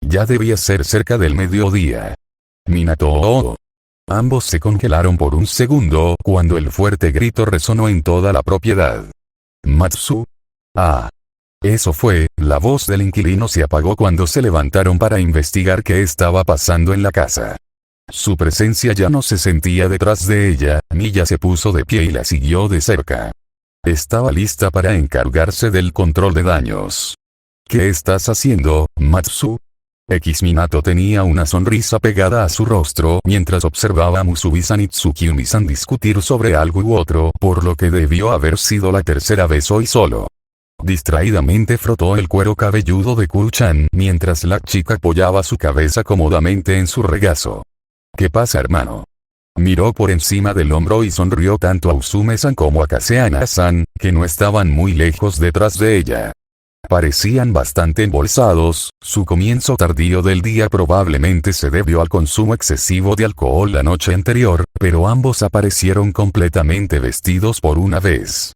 Ya debía ser cerca del mediodía. Minato. Ambos se congelaron por un segundo cuando el fuerte grito resonó en toda la propiedad. Matsu. Ah. Eso fue, la voz del inquilino se apagó cuando se levantaron para investigar qué estaba pasando en la casa. Su presencia ya no se sentía detrás de ella, Miya se puso de pie y la siguió de cerca. Estaba lista para encargarse del control de daños. ¿Qué estás haciendo, Matsu? Minato tenía una sonrisa pegada a su rostro mientras observaba a Musubi-san y Tsukiomi-san discutir sobre algo u otro, por lo que debió haber sido la tercera vez hoy solo. Distraídamente frotó el cuero cabelludo de Kuru-chan mientras la chica apoyaba su cabeza cómodamente en su regazo. ¿Qué pasa, hermano? Miró por encima del hombro y sonrió tanto a Usume-san como a Kaseana-san, que no estaban muy lejos detrás de ella. Parecían bastante embolsados, su comienzo tardío del día probablemente se debió al consumo excesivo de alcohol la noche anterior, pero ambos aparecieron completamente vestidos por una vez.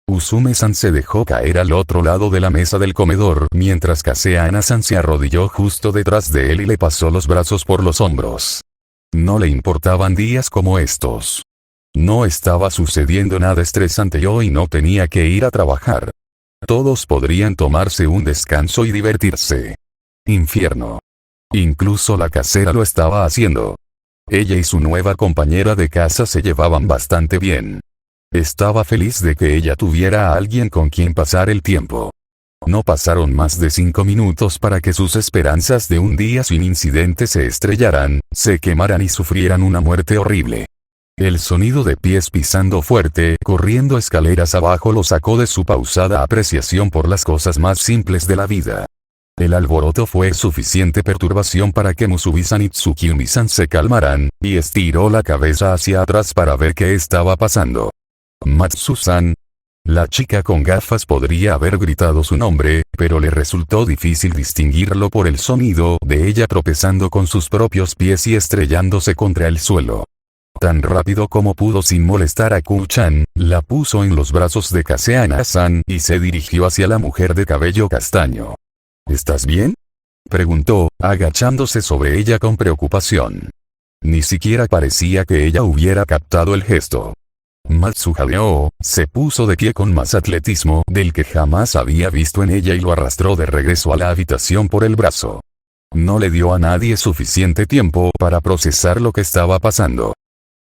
Usume-san se dejó caer al otro lado de la mesa del comedor mientras Kaseana-san se arrodilló justo detrás de él y le pasó los brazos por los hombros. No le importaban días como estos. No estaba sucediendo nada estresante hoy y no tenía que ir a trabajar. Todos podrían tomarse un descanso y divertirse. Infierno. Incluso la casera lo estaba haciendo. Ella y su nueva compañera de casa se llevaban bastante bien. Estaba feliz de que ella tuviera a alguien con quien pasar el tiempo. No pasaron más de 5 minutos para que sus esperanzas de un día sin incidente se estrellaran, se quemaran y sufrieran una muerte horrible. El sonido de pies pisando fuerte, corriendo escaleras abajo lo sacó de su pausada apreciación por las cosas más simples de la vida. El alboroto fue suficiente perturbación para que Musubi-san y Tsukiomi-san se calmaran, y estiró la cabeza hacia atrás para ver qué estaba pasando. Matsu-san. La chica con gafas podría haber gritado su nombre, pero le resultó difícil distinguirlo por el sonido de ella tropezando con sus propios pies y estrellándose contra el suelo. Tan rápido como pudo sin molestar a Kuru-chan, la puso en los brazos de Kaseana-san y se dirigió hacia la mujer de cabello castaño. ¿Estás bien? Preguntó, agachándose sobre ella con preocupación. Ni siquiera parecía que ella hubiera captado el gesto. Matsu jadeó, se puso de pie con más atletismo del que jamás había visto en ella y lo arrastró de regreso a la habitación por el brazo. No le dio a nadie suficiente tiempo para procesar lo que estaba pasando.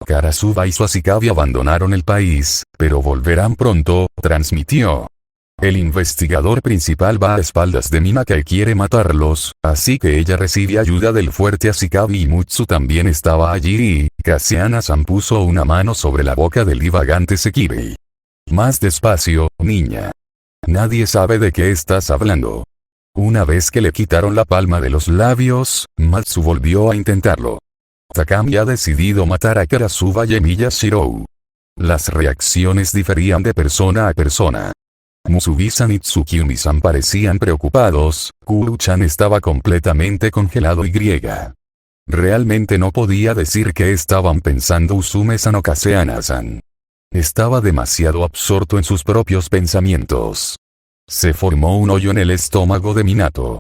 Karasuba y Suasikabe abandonaron el país, pero volverán pronto, transmitió. El investigador principal va a espaldas de Mina que quiere matarlos, así que ella recibe ayuda del fuerte Ashikabi y Mutsu también estaba allí y Kase-ana-san puso una mano sobre la boca del divagante Sekirei. Más despacio, niña. Nadie sabe de qué estás hablando. Una vez que le quitaron la palma de los labios, Matsu volvió a intentarlo. Takami ha decidido matar a Karasuba y Miyashiro. Las reacciones diferían de persona a persona. Musubi-san y Tsukimi-san parecían preocupados, Kuru-chan estaba completamente congelado y griega. Realmente no podía decir qué estaban pensando Usume-san o Kase-ana-san. Estaba demasiado absorto en sus propios pensamientos. Se formó un hoyo en el estómago de Minato.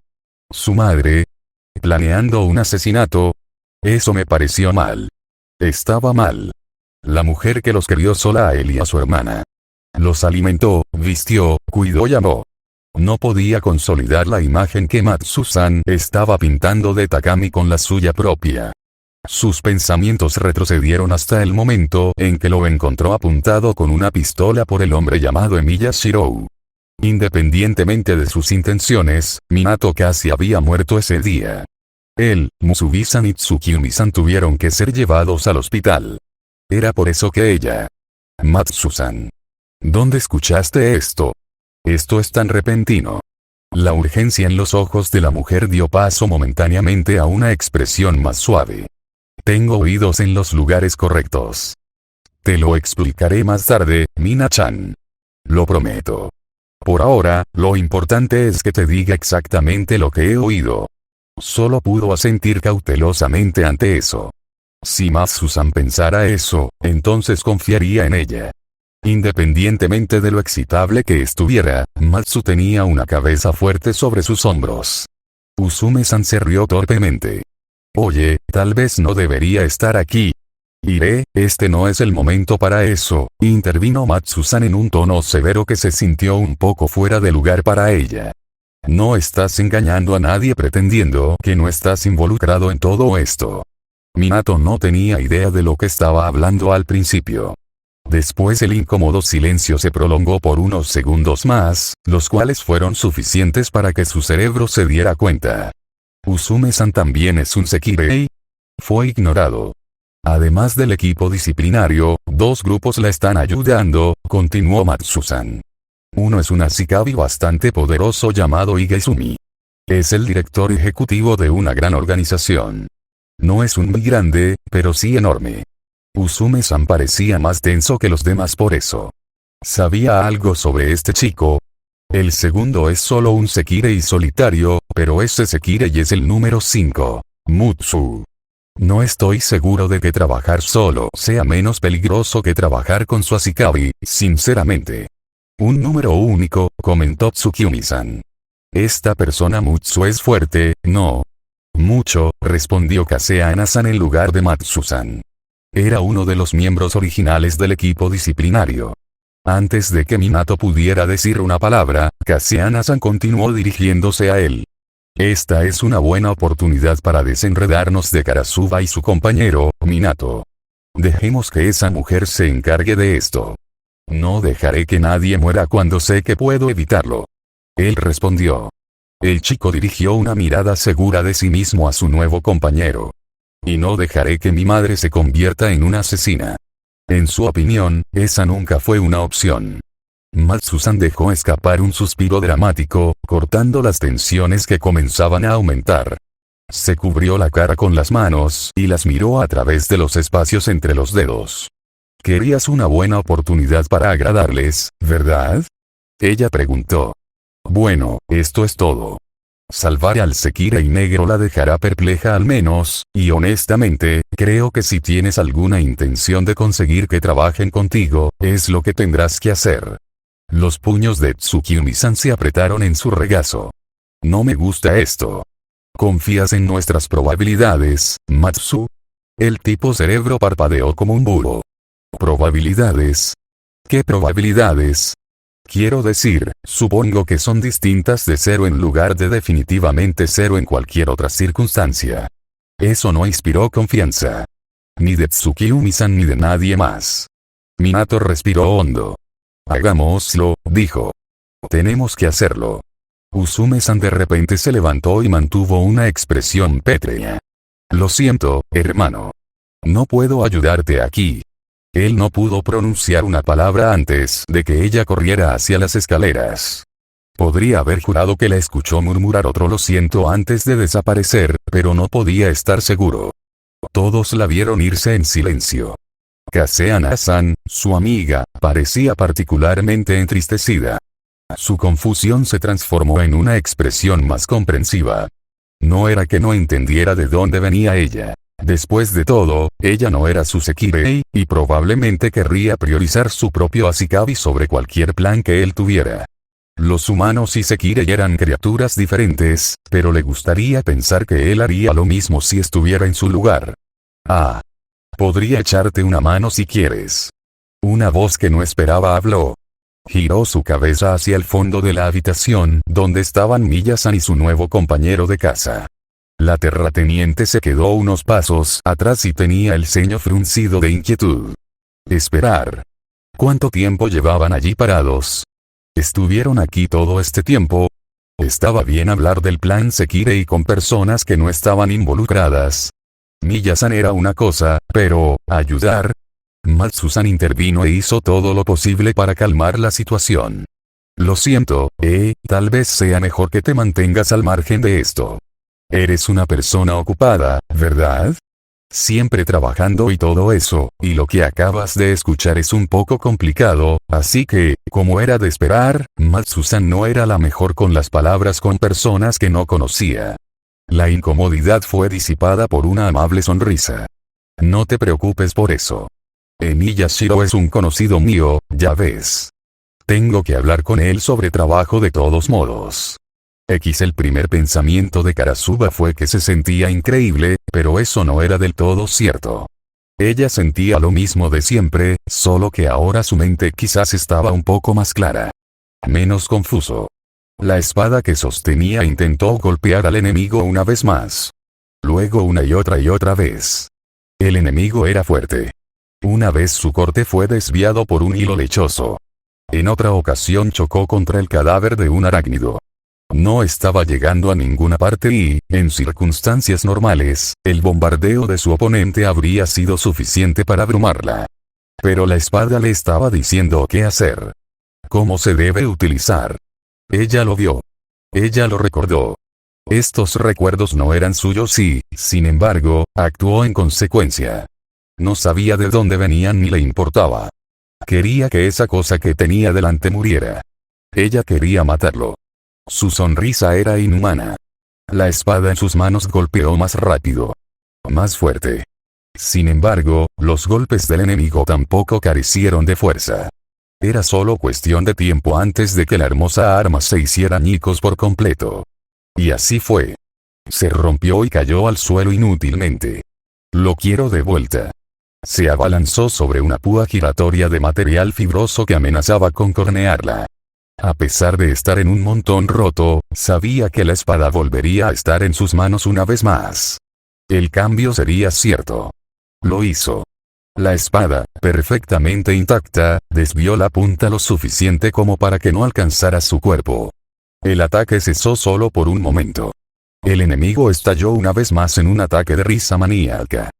Su madre. Planeando un asesinato. Eso me pareció mal. Estaba mal. La mujer que los crió sola a él y a su hermana. Los alimentó, vistió, cuidó y amó. No podía consolidar la imagen que Matsu-san estaba pintando de Takami con la suya propia. Sus pensamientos retrocedieron hasta el momento en que lo encontró apuntado con una pistola por el hombre llamado Miyashiro. Independientemente de sus intenciones, Minato casi había muerto ese día. Él, Musubi-san y Tsukimi-san tuvieron que ser llevados al hospital. Era por eso que ella. Matsu-san. ¿Dónde escuchaste esto? Esto es tan repentino. La urgencia en los ojos de la mujer dio paso momentáneamente a una expresión más suave. Tengo oídos en los lugares correctos. Te lo explicaré más tarde, Mina-chan. Lo prometo. Por ahora, lo importante es que te diga exactamente lo que he oído. Solo pudo asentir cautelosamente ante eso. Si Matsu-san pensara eso, entonces confiaría en ella. Independientemente de lo excitable que estuviera, Matsu tenía una cabeza fuerte sobre sus hombros. Usume-san se rió torpemente. Oye, tal vez no debería estar aquí. Iré, este no es el momento para eso, intervino Matsu-san en un tono severo que se sintió un poco fuera de lugar para ella. No estás engañando a nadie pretendiendo que no estás involucrado en todo esto. Minato no tenía idea de lo que estaba hablando al principio. Después el incómodo silencio se prolongó por unos segundos más, los cuales fueron suficientes para que su cerebro se diera cuenta. ¿Usume-san también es un Sekirei? Fue ignorado. Además del equipo disciplinario, dos grupos la están ayudando, continuó Matsu-san. Uno es un Ashikabi bastante poderoso llamado Higezumi. Es el director ejecutivo de una gran organización. No es un muy grande, pero sí enorme. Usume-san parecía más tenso que los demás por eso. ¿Sabía algo sobre este chico? El segundo es solo un Sekirei solitario, pero ese Sekirei es el número 5, Mutsu. No estoy seguro de que trabajar solo sea menos peligroso que trabajar con su Ashikabi, sinceramente. Un número único, comentó Tsukimi-san. Esta persona Mutsu es fuerte, ¿no? Mucho, respondió Kase-ana-san en lugar de Matsu-san. Era uno de los miembros originales del equipo disciplinario. Antes de que Minato pudiera decir una palabra, Kase-ana-san continuó dirigiéndose a él. Esta es una buena oportunidad para desenredarnos de Karasuba y su compañero, Minato. Dejemos que esa mujer se encargue de esto. No dejaré que nadie muera cuando sé que puedo evitarlo. Él respondió. El chico dirigió una mirada segura de sí mismo a su nuevo compañero. Y no dejaré que mi madre se convierta en una asesina. En su opinión, esa nunca fue una opción. Matsu-san dejó escapar un suspiro dramático, cortando las tensiones que comenzaban a aumentar. Se cubrió la cara con las manos y las miró a través de los espacios entre los dedos. Querías una buena oportunidad para agradarles, ¿verdad? Ella preguntó. Bueno, esto es todo. Salvar al Sekirei negro la dejará perpleja al menos, y honestamente, creo que si tienes alguna intención de conseguir que trabajen contigo, es lo que tendrás que hacer. Los puños de Tsukimi-san se apretaron en su regazo. No me gusta esto. ¿Confías en nuestras probabilidades, Matsu? El tipo cerebro parpadeó como un búho. ¿Probabilidades? ¿Qué probabilidades? Quiero decir, supongo que son distintas de 0 en lugar de definitivamente 0 en cualquier otra circunstancia. Eso no inspiró confianza. Ni de Tsukimi-san ni de nadie más. Minato respiró hondo. Hagámoslo, dijo. Tenemos que hacerlo. Usume-san de repente se levantó y mantuvo una expresión pétrea. Lo siento, hermano. No puedo ayudarte aquí. Él no pudo pronunciar una palabra antes de que ella corriera hacia las escaleras. Podría haber jurado que la escuchó murmurar otro lo siento antes de desaparecer, pero no podía estar seguro. Todos la vieron irse en silencio. Kase-ana-san, su amiga, parecía particularmente entristecida. Su confusión se transformó en una expresión más comprensiva. No era que no entendiera de dónde venía ella. Después de todo, ella no era su Sekirei, y probablemente querría priorizar su propio Ashikabi sobre cualquier plan que él tuviera. Los humanos y Sekirei eran criaturas diferentes, pero le gustaría pensar que él haría lo mismo si estuviera en su lugar. Ah. Podría echarte una mano si quieres. Una voz que no esperaba habló. Giró su cabeza hacia el fondo de la habitación, donde estaban Miya-san y su nuevo compañero de casa. La terrateniente se quedó unos pasos atrás y tenía el ceño fruncido de inquietud. Esperar. ¿Cuánto tiempo llevaban allí parados? ¿Estuvieron aquí todo este tiempo? ¿Estaba bien hablar del plan Sekirei con personas que no estaban involucradas? Miya-san era una cosa, pero, ¿ayudar? Matsu-san intervino e hizo todo lo posible para calmar la situación. Lo siento, tal vez sea mejor que te mantengas al margen de esto. Eres una persona ocupada, ¿verdad? Siempre trabajando y todo eso, y lo que acabas de escuchar es un poco complicado, así que, como era de esperar, Matsu-san no era la mejor con las palabras con personas que no conocía. La incomodidad fue disipada por una amable sonrisa. No te preocupes por eso. Miyashiro es un conocido mío, ya ves. Tengo que hablar con él sobre trabajo de todos modos. El primer pensamiento de Karasuba fue que se sentía increíble, pero eso no era del todo cierto. Ella sentía lo mismo de siempre, solo que ahora su mente quizás estaba un poco más clara. Menos confuso. La espada que sostenía intentó golpear al enemigo una vez más. Luego una y otra vez. El enemigo era fuerte. Una vez su corte fue desviado por un hilo lechoso. En otra ocasión chocó contra el cadáver de un arácnido. No estaba llegando a ninguna parte y, en circunstancias normales, el bombardeo de su oponente habría sido suficiente para abrumarla. Pero la espada le estaba diciendo qué hacer. Cómo se debe utilizar. Ella lo vio. Ella lo recordó. Estos recuerdos no eran suyos y, sin embargo, actuó en consecuencia. No sabía de dónde venían ni le importaba. Quería que esa cosa que tenía delante muriera. Ella quería matarlo. Su sonrisa era inhumana. La espada en sus manos golpeó más rápido. Más fuerte. Sin embargo, los golpes del enemigo tampoco carecieron de fuerza. Era solo cuestión de tiempo antes de que la hermosa arma se hiciera añicos por completo. Y así fue. Se rompió y cayó al suelo inútilmente. Lo quiero de vuelta. Se abalanzó sobre una púa giratoria de material fibroso que amenazaba con cornearla. A pesar de estar en un montón roto, sabía que la espada volvería a estar en sus manos una vez más. El cambio sería cierto. Lo hizo. La espada, perfectamente intacta, desvió la punta lo suficiente como para que no alcanzara su cuerpo. El ataque cesó solo por un momento. El enemigo estalló una vez más en un ataque de risa maníaca.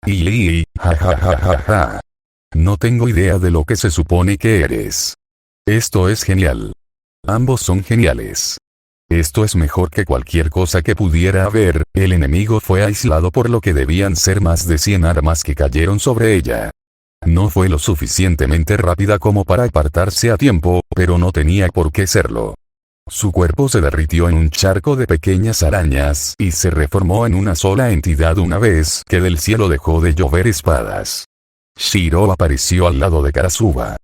Ja ja ja ja ja. No tengo idea de lo que se supone que eres. Esto es genial. Ambos son geniales. Esto es mejor que cualquier cosa que pudiera haber. El enemigo fue aislado por lo que debían ser más de 100 armas que cayeron sobre ella. No fue lo suficientemente rápida como para apartarse a tiempo, pero no tenía por qué serlo. Su cuerpo se derritió en un charco de pequeñas arañas y se reformó en una sola entidad una vez que del cielo dejó de llover espadas. Shiro apareció al lado de Karasuba.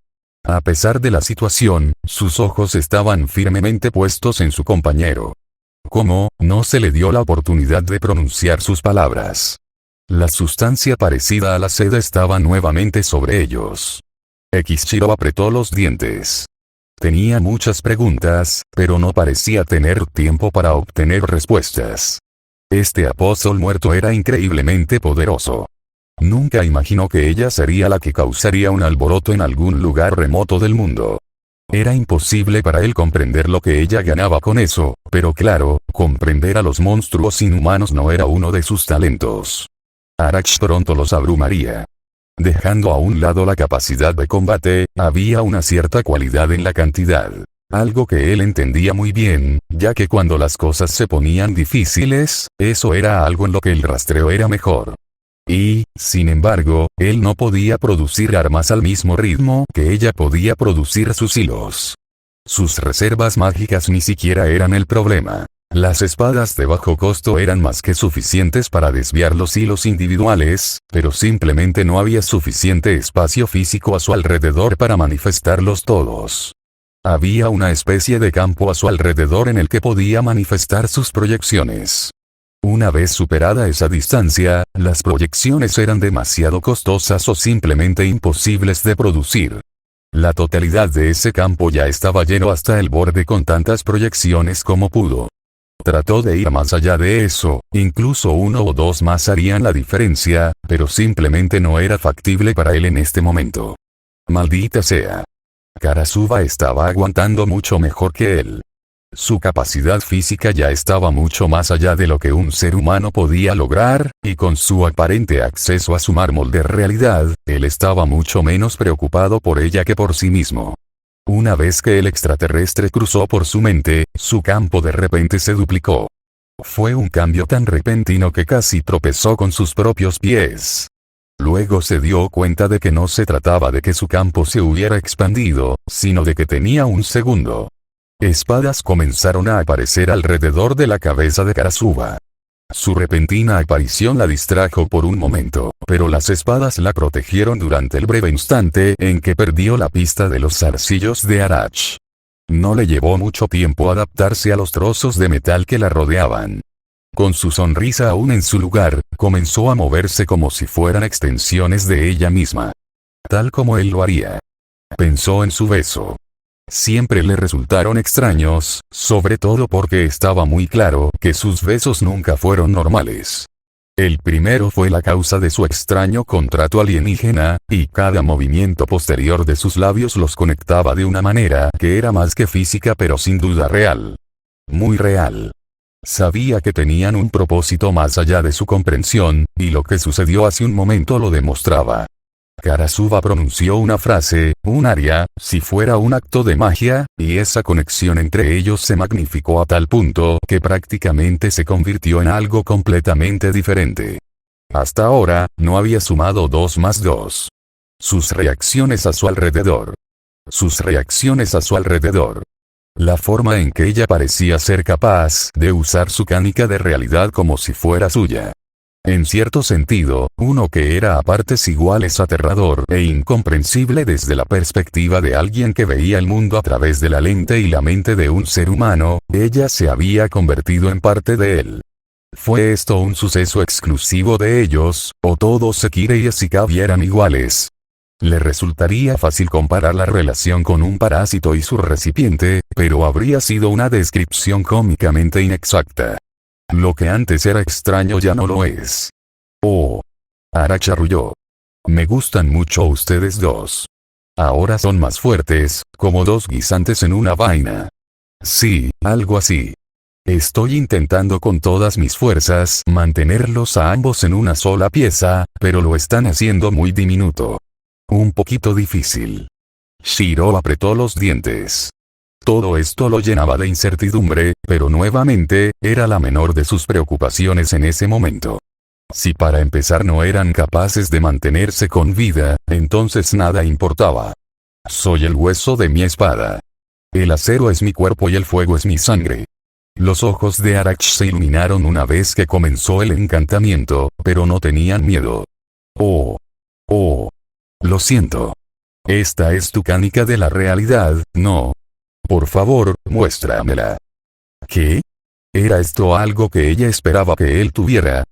A pesar de la situación, sus ojos estaban firmemente puestos en su compañero. ¿Cómo? No se le dio la oportunidad de pronunciar sus palabras. La sustancia parecida a la seda estaba nuevamente sobre ellos. Shiro apretó los dientes. Tenía muchas preguntas, pero no parecía tener tiempo para obtener respuestas. Este apóstol muerto era increíblemente poderoso. Nunca imaginó que ella sería la que causaría un alboroto en algún lugar remoto del mundo. Era imposible para él comprender lo que ella ganaba con eso, pero claro, comprender a los monstruos inhumanos no era uno de sus talentos. Arach pronto los abrumaría. Dejando a un lado la capacidad de combate, había una cierta cualidad en la cantidad. Algo que él entendía muy bien, ya que cuando las cosas se ponían difíciles, eso era algo en lo que el rastreo era mejor. Y, sin embargo, él no podía producir armas al mismo ritmo que ella podía producir sus hilos. Sus reservas mágicas ni siquiera eran el problema. Las espadas de bajo costo eran más que suficientes para desviar los hilos individuales, pero simplemente no había suficiente espacio físico a su alrededor para manifestarlos todos. Había una especie de campo a su alrededor en el que podía manifestar sus proyecciones. Una vez superada esa distancia, las proyecciones eran demasiado costosas o simplemente imposibles de producir. La totalidad de ese campo ya estaba lleno hasta el borde con tantas proyecciones como pudo. Trató de ir más allá de eso, incluso uno o dos más harían la diferencia, pero simplemente no era factible para él en este momento. Maldita sea. Karasuba estaba aguantando mucho mejor que él. Su capacidad física ya estaba mucho más allá de lo que un ser humano podía lograr, y con su aparente acceso a su mármol de realidad, él estaba mucho menos preocupado por ella que por sí mismo. Una vez que el extraterrestre cruzó por su mente, su campo de repente se duplicó. Fue un cambio tan repentino que casi tropezó con sus propios pies. Luego se dio cuenta de que no se trataba de que su campo se hubiera expandido, sino de que tenía un segundo. Espadas comenzaron a aparecer alrededor de la cabeza de Karasuba. Su repentina aparición la distrajo por un momento, pero las espadas la protegieron durante el breve instante en que perdió la pista de los zarcillos de Arach. No le llevó mucho tiempo adaptarse a los trozos de metal que la rodeaban. Con su sonrisa aún en su lugar, comenzó a moverse como si fueran extensiones de ella misma. Tal como él lo haría. Pensó en su beso. Siempre le resultaron extraños, sobre todo porque estaba muy claro que sus besos nunca fueron normales. El primero fue la causa de su extraño contrato alienígena, y cada movimiento posterior de sus labios los conectaba de una manera que era más que física pero sin duda real. Muy real. Sabía que tenían un propósito más allá de su comprensión, y lo que sucedió hace un momento lo demostraba. Karasuba pronunció una frase, un aria, si fuera un acto de magia, y esa conexión entre ellos se magnificó a tal punto que prácticamente se convirtió en algo completamente diferente. Hasta ahora, no había sumado 2 más 2. Sus reacciones a su alrededor. Sus reacciones a su alrededor. La forma en que ella parecía ser capaz de usar su canica de realidad como si fuera suya. En cierto sentido, uno que era a partes iguales aterrador e incomprensible desde la perspectiva de alguien que veía el mundo a través de la lente y la mente de un ser humano, ella se había convertido en parte de él. ¿Fue esto un suceso exclusivo de ellos, o todos Sekire y Ashikabi eran iguales? Le resultaría fácil comparar la relación con un parásito y su recipiente, pero habría sido una descripción cómicamente inexacta. Lo que antes era extraño ya no lo es. Oh. Arach arrulló. Me gustan mucho ustedes dos. Ahora son más fuertes, como 2 guisantes en una vaina. Sí, algo así. Estoy intentando con todas mis fuerzas mantenerlos a ambos en una sola pieza, pero lo están haciendo muy diminuto. Un poquito difícil. Shiro apretó los dientes. Todo esto lo llenaba de incertidumbre, pero nuevamente, era la menor de sus preocupaciones en ese momento. Si para empezar no eran capaces de mantenerse con vida, entonces nada importaba. Soy el hueso de mi espada. El acero es mi cuerpo y el fuego es mi sangre. Los ojos de Arach se iluminaron una vez que comenzó el encantamiento, pero no tenían miedo. Oh. Oh. Lo siento. Esta es tu canica de la realidad, ¿no? Por favor, muéstramela. ¿Qué? ¿Era esto algo que ella esperaba que él tuviera?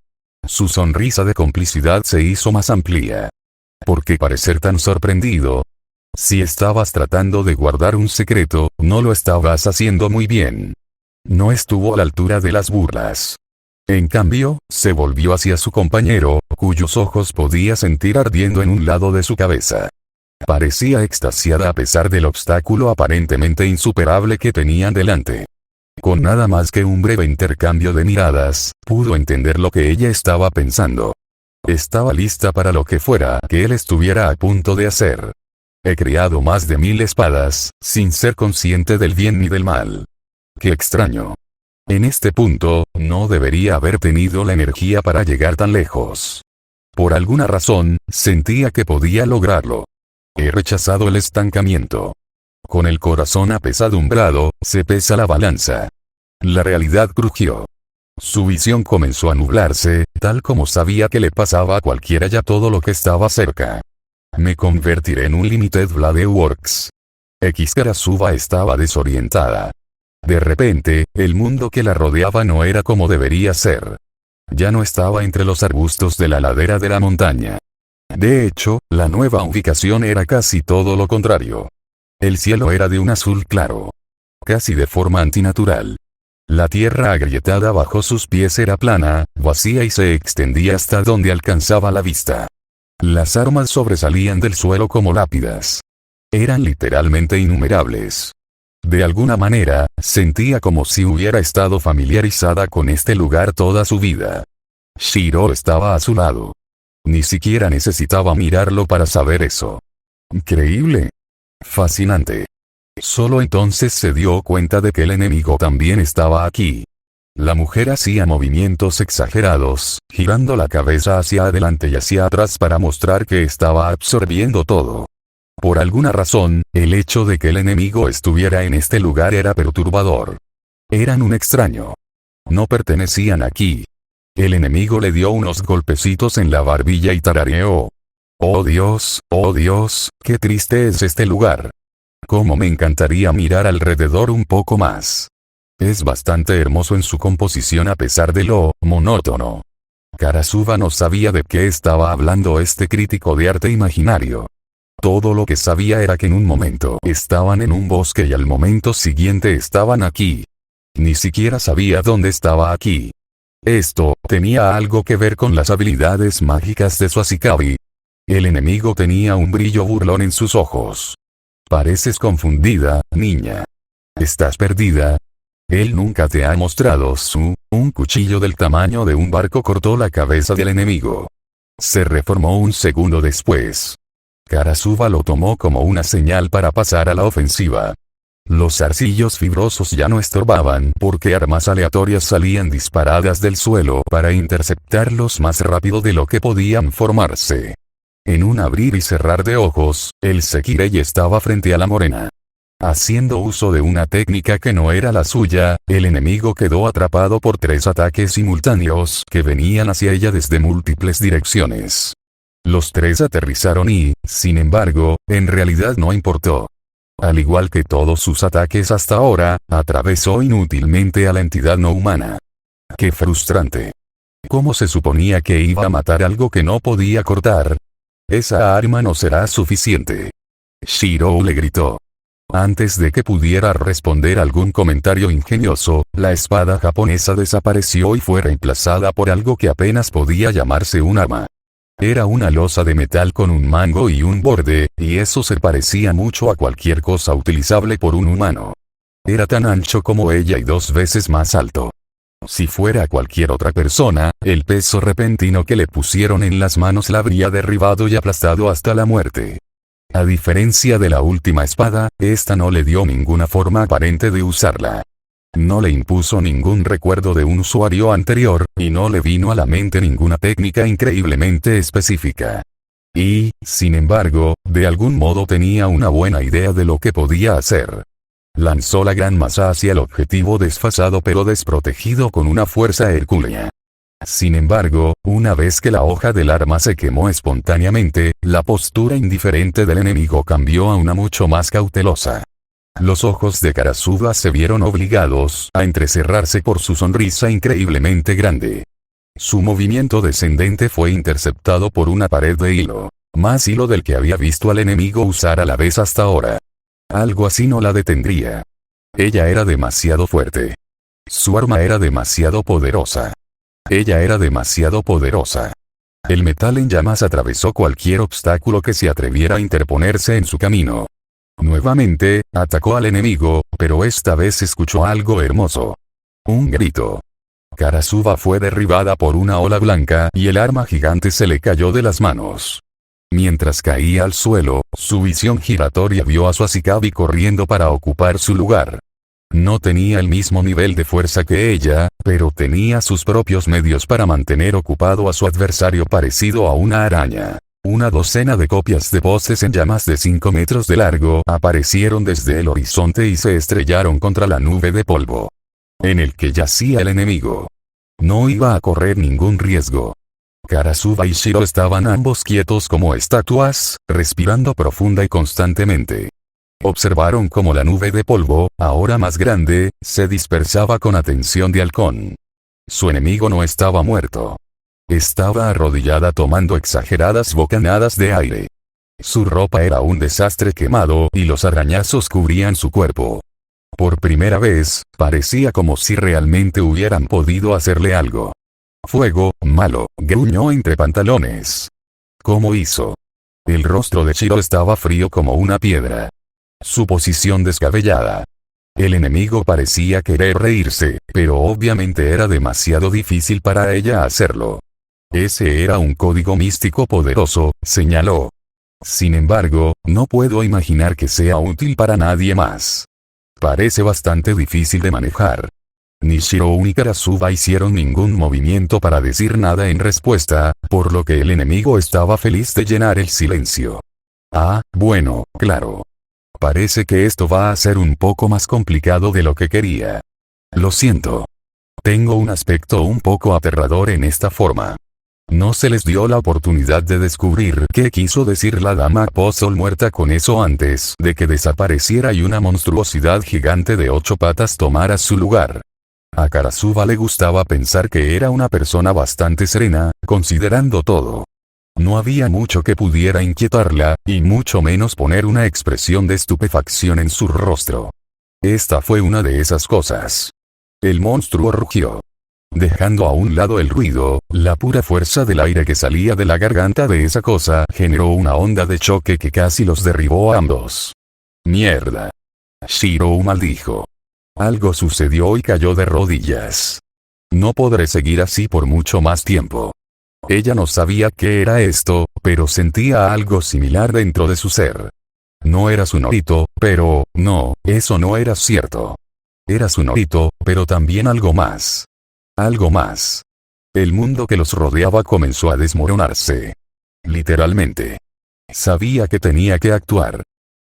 Su sonrisa de complicidad se hizo más amplia. ¿Por qué parecer tan sorprendido? Si estabas tratando de guardar un secreto, no lo estabas haciendo muy bien. No estuvo a la altura de las burlas. En cambio, se volvió hacia su compañero, cuyos ojos podía sentir ardiendo en un lado de su cabeza. Parecía extasiada a pesar del obstáculo aparentemente insuperable que tenían delante. Con nada más que un breve intercambio de miradas, pudo entender lo que ella estaba pensando. Estaba lista para lo que fuera que él estuviera a punto de hacer. He creado más de 1000 espadas, sin ser consciente del bien ni del mal. Qué extraño. En este punto, no debería haber tenido la energía para llegar tan lejos. Por alguna razón, sentía que podía lograrlo. He rechazado el estancamiento. Con el corazón apesadumbrado, se pesa la balanza. La realidad crujió. Su visión comenzó a nublarse, tal como sabía que le pasaba a cualquiera ya todo lo que estaba cerca. Me convertiré en un Limited Blade Works. Karasuva estaba desorientada. De repente, el mundo que la rodeaba no era como debería ser. Ya no estaba entre los arbustos de la ladera de la montaña. De hecho, la nueva ubicación era casi todo lo contrario. El cielo era de un azul claro. Casi de forma antinatural. La tierra agrietada bajo sus pies era plana, vacía y se extendía hasta donde alcanzaba la vista. Las armas sobresalían del suelo como lápidas. Eran literalmente innumerables. De alguna manera, sentía como si hubiera estado familiarizada con este lugar toda su vida. Shiro estaba a su lado. Ni siquiera necesitaba mirarlo para saber eso. Increíble. Fascinante. Solo entonces se dio cuenta de que el enemigo también estaba aquí. La mujer hacía movimientos exagerados, girando la cabeza hacia adelante y hacia atrás para mostrar que estaba absorbiendo todo. Por alguna razón, el hecho de que el enemigo estuviera en este lugar era perturbador. Eran un extraño. No pertenecían aquí. El enemigo le dio unos golpecitos en la barbilla y tarareó. Oh Dios, qué triste es este lugar. Cómo me encantaría mirar alrededor un poco más. Es bastante hermoso en su composición a pesar de lo monótono. Karasuva no sabía de qué estaba hablando este crítico de arte imaginario. Todo lo que sabía era que en un momento estaban en un bosque y al momento siguiente estaban aquí. Ni siquiera sabía dónde estaba aquí. Esto tenía algo que ver con las habilidades mágicas de Suasikabi. El enemigo tenía un brillo burlón en sus ojos. Pareces confundida, niña. ¿Estás perdida? Él nunca te ha mostrado un cuchillo del tamaño de un barco cortó la cabeza del enemigo. Se reformó un segundo después. Karasuva lo tomó como una señal para pasar a la ofensiva. Los zarcillos fibrosos ya no estorbaban porque armas aleatorias salían disparadas del suelo para interceptarlos más rápido de lo que podían formarse. En un abrir y cerrar de ojos, el Sekirei estaba frente a la morena. Haciendo uso de una técnica que no era la suya, el enemigo quedó atrapado por 3 ataques simultáneos que venían hacia ella desde múltiples direcciones. Los 3 aterrizaron y, sin embargo, en realidad no importó. Al igual que todos sus ataques hasta ahora, atravesó inútilmente a la entidad no humana. ¡Qué frustrante! ¿Cómo se suponía que iba a matar algo que no podía cortar? Esa arma no será suficiente. Shiro le gritó. Antes de que pudiera responder algún comentario ingenioso, la espada japonesa desapareció y fue reemplazada por algo que apenas podía llamarse un arma. Era una losa de metal con un mango y un borde, y eso se parecía mucho a cualquier cosa utilizable por un humano. Era tan ancho como ella y 2 veces más alto. Si fuera cualquier otra persona, el peso repentino que le pusieron en las manos la habría derribado y aplastado hasta la muerte. A diferencia de la última espada, esta no le dio ninguna forma aparente de usarla. No le impuso ningún recuerdo de un usuario anterior, y no le vino a la mente ninguna técnica increíblemente específica. Y, sin embargo, de algún modo tenía una buena idea de lo que podía hacer. Lanzó la gran masa hacia el objetivo desfasado pero desprotegido con una fuerza hercúlea. Sin embargo, una vez que la hoja del arma se quemó espontáneamente, la postura indiferente del enemigo cambió a una mucho más cautelosa. Los ojos de Karasuva se vieron obligados a entrecerrarse por su sonrisa increíblemente grande. Su movimiento descendente fue interceptado por una pared de hilo, más hilo del que había visto al enemigo usar a la vez hasta ahora. Algo así no la detendría. Ella era demasiado fuerte. Su arma era demasiado poderosa. Ella era demasiado poderosa. El metal en llamas atravesó cualquier obstáculo que se atreviera a interponerse en su camino. Nuevamente, atacó al enemigo, pero esta vez escuchó algo hermoso. Un grito. Karasuba fue derribada por una ola blanca y el arma gigante se le cayó de las manos. Mientras caía al suelo, su visión giratoria vio a Suasikabi corriendo para ocupar su lugar. No tenía el mismo nivel de fuerza que ella, pero tenía sus propios medios para mantener ocupado a su adversario parecido a una araña. Una docena de copias de postes en llamas de 5 metros de largo aparecieron desde el horizonte y se estrellaron contra la nube de polvo en el que yacía el enemigo. No iba a correr ningún riesgo. Karasuba y Shiro estaban ambos quietos como estatuas, respirando profunda y constantemente. Observaron cómo la nube de polvo, ahora más grande, se dispersaba con atención de halcón. Su enemigo no estaba muerto. Estaba arrodillada tomando exageradas bocanadas de aire. Su ropa era un desastre quemado y los arañazos cubrían su cuerpo. Por primera vez, parecía como si realmente hubieran podido hacerle algo. Fuego, malo, gruñó entre pantalones. ¿Cómo hizo? El rostro de Shiro estaba frío como una piedra. Su posición descabellada. El enemigo parecía querer reírse, pero obviamente era demasiado difícil para ella hacerlo. Ese era un código místico poderoso, señaló. Sin embargo, no puedo imaginar que sea útil para nadie más. Parece bastante difícil de manejar. Ni Shiro ni Karasuba hicieron ningún movimiento para decir nada en respuesta, por lo que el enemigo estaba feliz de llenar el silencio. Ah, bueno, claro. Parece que esto va a ser un poco más complicado de lo que quería. Lo siento. Tengo un aspecto un poco aterrador en esta forma. No se les dio la oportunidad de descubrir qué quiso decir la dama Puzzle muerta con eso antes de que desapareciera y una monstruosidad gigante de 8 patas tomara su lugar. A Karasuba le gustaba pensar que era una persona bastante serena, considerando todo. No había mucho que pudiera inquietarla, y mucho menos poner una expresión de estupefacción en su rostro. Esta fue una de esas cosas. El monstruo rugió. Dejando a un lado el ruido, la pura fuerza del aire que salía de la garganta de esa cosa generó una onda de choque que casi los derribó a ambos. ¡Mierda! Shiro maldijo. Algo sucedió y cayó de rodillas. No podré seguir así por mucho más tiempo. Ella no sabía qué era esto, pero sentía algo similar dentro de su ser. No era su Norito, pero, no, eso no era cierto. Era su Norito, pero también algo más. Algo más. El mundo que los rodeaba comenzó a desmoronarse. Literalmente. Sabía que tenía que actuar.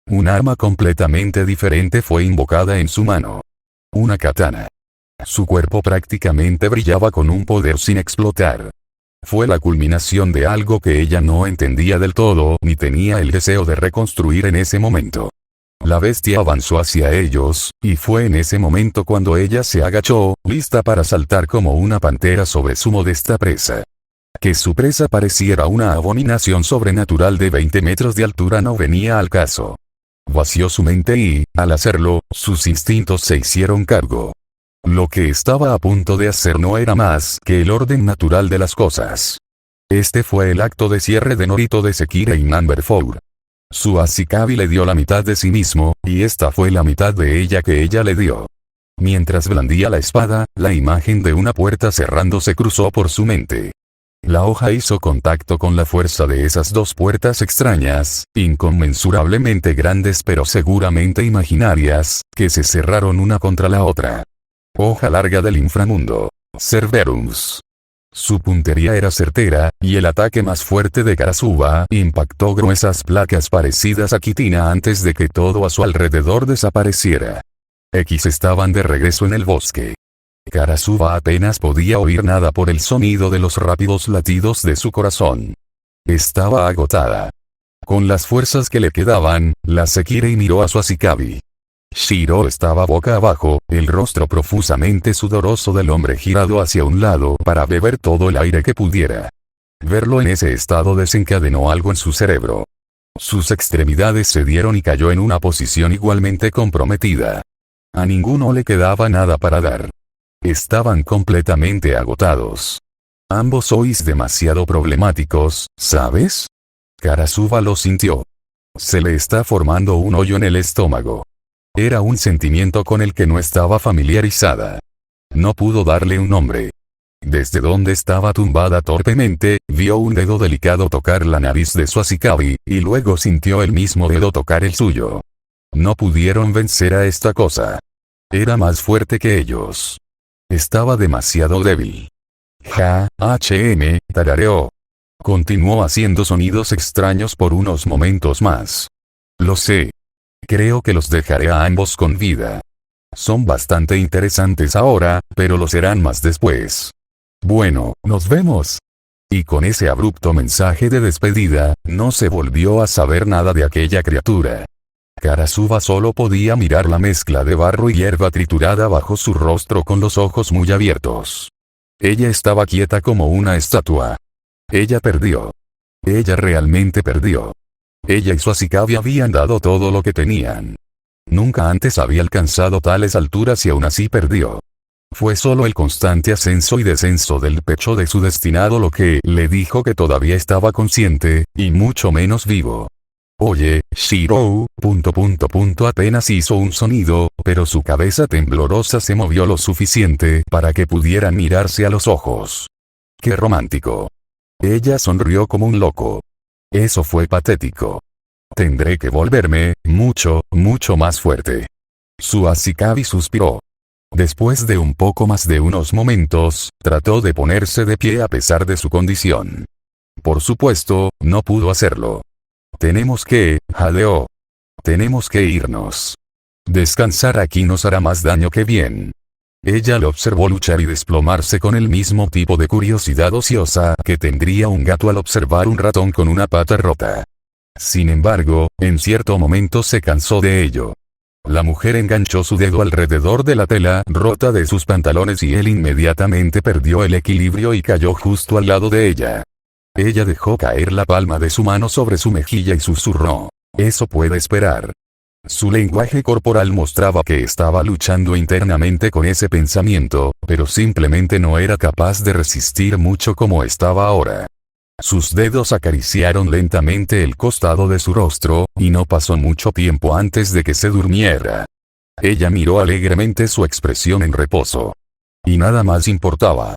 Un arma completamente diferente fue invocada en su mano. Una katana. Su cuerpo prácticamente brillaba con un poder sin explotar. Fue la culminación de algo que ella no entendía del todo ni tenía el deseo de reconstruir en ese momento. La bestia avanzó hacia ellos, y fue en ese momento cuando ella se agachó, lista para saltar como una pantera sobre su modesta presa. Que su presa pareciera una abominación sobrenatural de 20 metros de altura no venía al caso. Vació su mente y, al hacerlo, sus instintos se hicieron cargo. Lo que estaba a punto de hacer no era más que el orden natural de las cosas. Este fue el acto de cierre de Norito de Sekirei Number 4. Suasikabi le dio la mitad de sí mismo, y esta fue la mitad de ella que ella le dio. Mientras blandía la espada, la imagen de una puerta cerrándose cruzó por su mente. La hoja hizo contacto con la fuerza de esas dos puertas extrañas, inconmensurablemente grandes pero seguramente imaginarias, que se cerraron una contra la otra. Hoja larga del inframundo. Cerberus. Su puntería era certera, y el ataque más fuerte de Karasuba impactó gruesas placas parecidas a quitina antes de que todo a su alrededor desapareciera. Estaban de regreso en el bosque. Karasuba apenas podía oír nada por el sonido de los rápidos latidos de su corazón. Estaba agotada. Con las fuerzas que le quedaban, la Sekirei miró a Suasikabi. Shiro estaba boca abajo, el rostro profusamente sudoroso del hombre girado hacia un lado para beber todo el aire que pudiera. Verlo en ese estado desencadenó algo en su cerebro. Sus extremidades cedieron y cayó en una posición igualmente comprometida. A ninguno le quedaba nada para dar. Estaban completamente agotados. Ambos sois demasiado problemáticos, ¿sabes? Karasuba lo sintió. Se le está formando un hoyo en el estómago. Era un sentimiento con el que no estaba familiarizada. No pudo darle un nombre. Desde donde estaba tumbada torpemente, vio un dedo delicado tocar la nariz de su Ashikabi, y luego sintió el mismo dedo tocar el suyo. No pudieron vencer a esta cosa. Era más fuerte que ellos. Estaba demasiado débil. Tarareó. Continuó haciendo sonidos extraños por unos momentos más. Lo sé. Creo que los dejaré a ambos con vida. Son bastante interesantes ahora, pero lo serán más después. Bueno, nos vemos. Y con ese abrupto mensaje de despedida, no se volvió a saber nada de aquella criatura. Karasuba solo podía mirar la mezcla de barro y hierba triturada bajo su rostro con los ojos muy abiertos. Ella estaba quieta como una estatua. Ella perdió. Ella realmente perdió. Ella y su Ashikabi habían dado todo lo que tenían. Nunca antes había alcanzado tales alturas y aún así perdió. Fue solo el constante ascenso y descenso del pecho de su destinado lo que le dijo que todavía estaba consciente, y mucho menos vivo. Oye, Shirou, apenas hizo un sonido, pero su cabeza temblorosa se movió lo suficiente para que pudieran mirarse a los ojos. ¡Qué romántico! Ella sonrió como un loco. Eso fue patético. Tendré que volverme, mucho más fuerte. Su Ashikabi suspiró. Después de un poco más de unos momentos, trató de ponerse de pie a pesar de su condición. Por supuesto, no pudo hacerlo. Tenemos que, jadeó. Tenemos que irnos. Descansar aquí nos hará más daño que bien. Ella lo observó luchar y desplomarse con el mismo tipo de curiosidad ociosa que tendría un gato al observar un ratón con una pata rota. Sin embargo, en cierto momento se cansó de ello. La mujer enganchó su dedo alrededor de la tela rota de sus pantalones y él inmediatamente perdió el equilibrio y cayó justo al lado de ella. Ella dejó caer la palma de su mano sobre su mejilla y susurró. Eso puede esperar. Su lenguaje corporal mostraba que estaba luchando internamente con ese pensamiento, pero simplemente no era capaz de resistir mucho como estaba ahora. Sus dedos acariciaron lentamente el costado de su rostro, y no pasó mucho tiempo antes de que se durmiera. Ella miró alegremente su expresión en reposo. Y nada más importaba.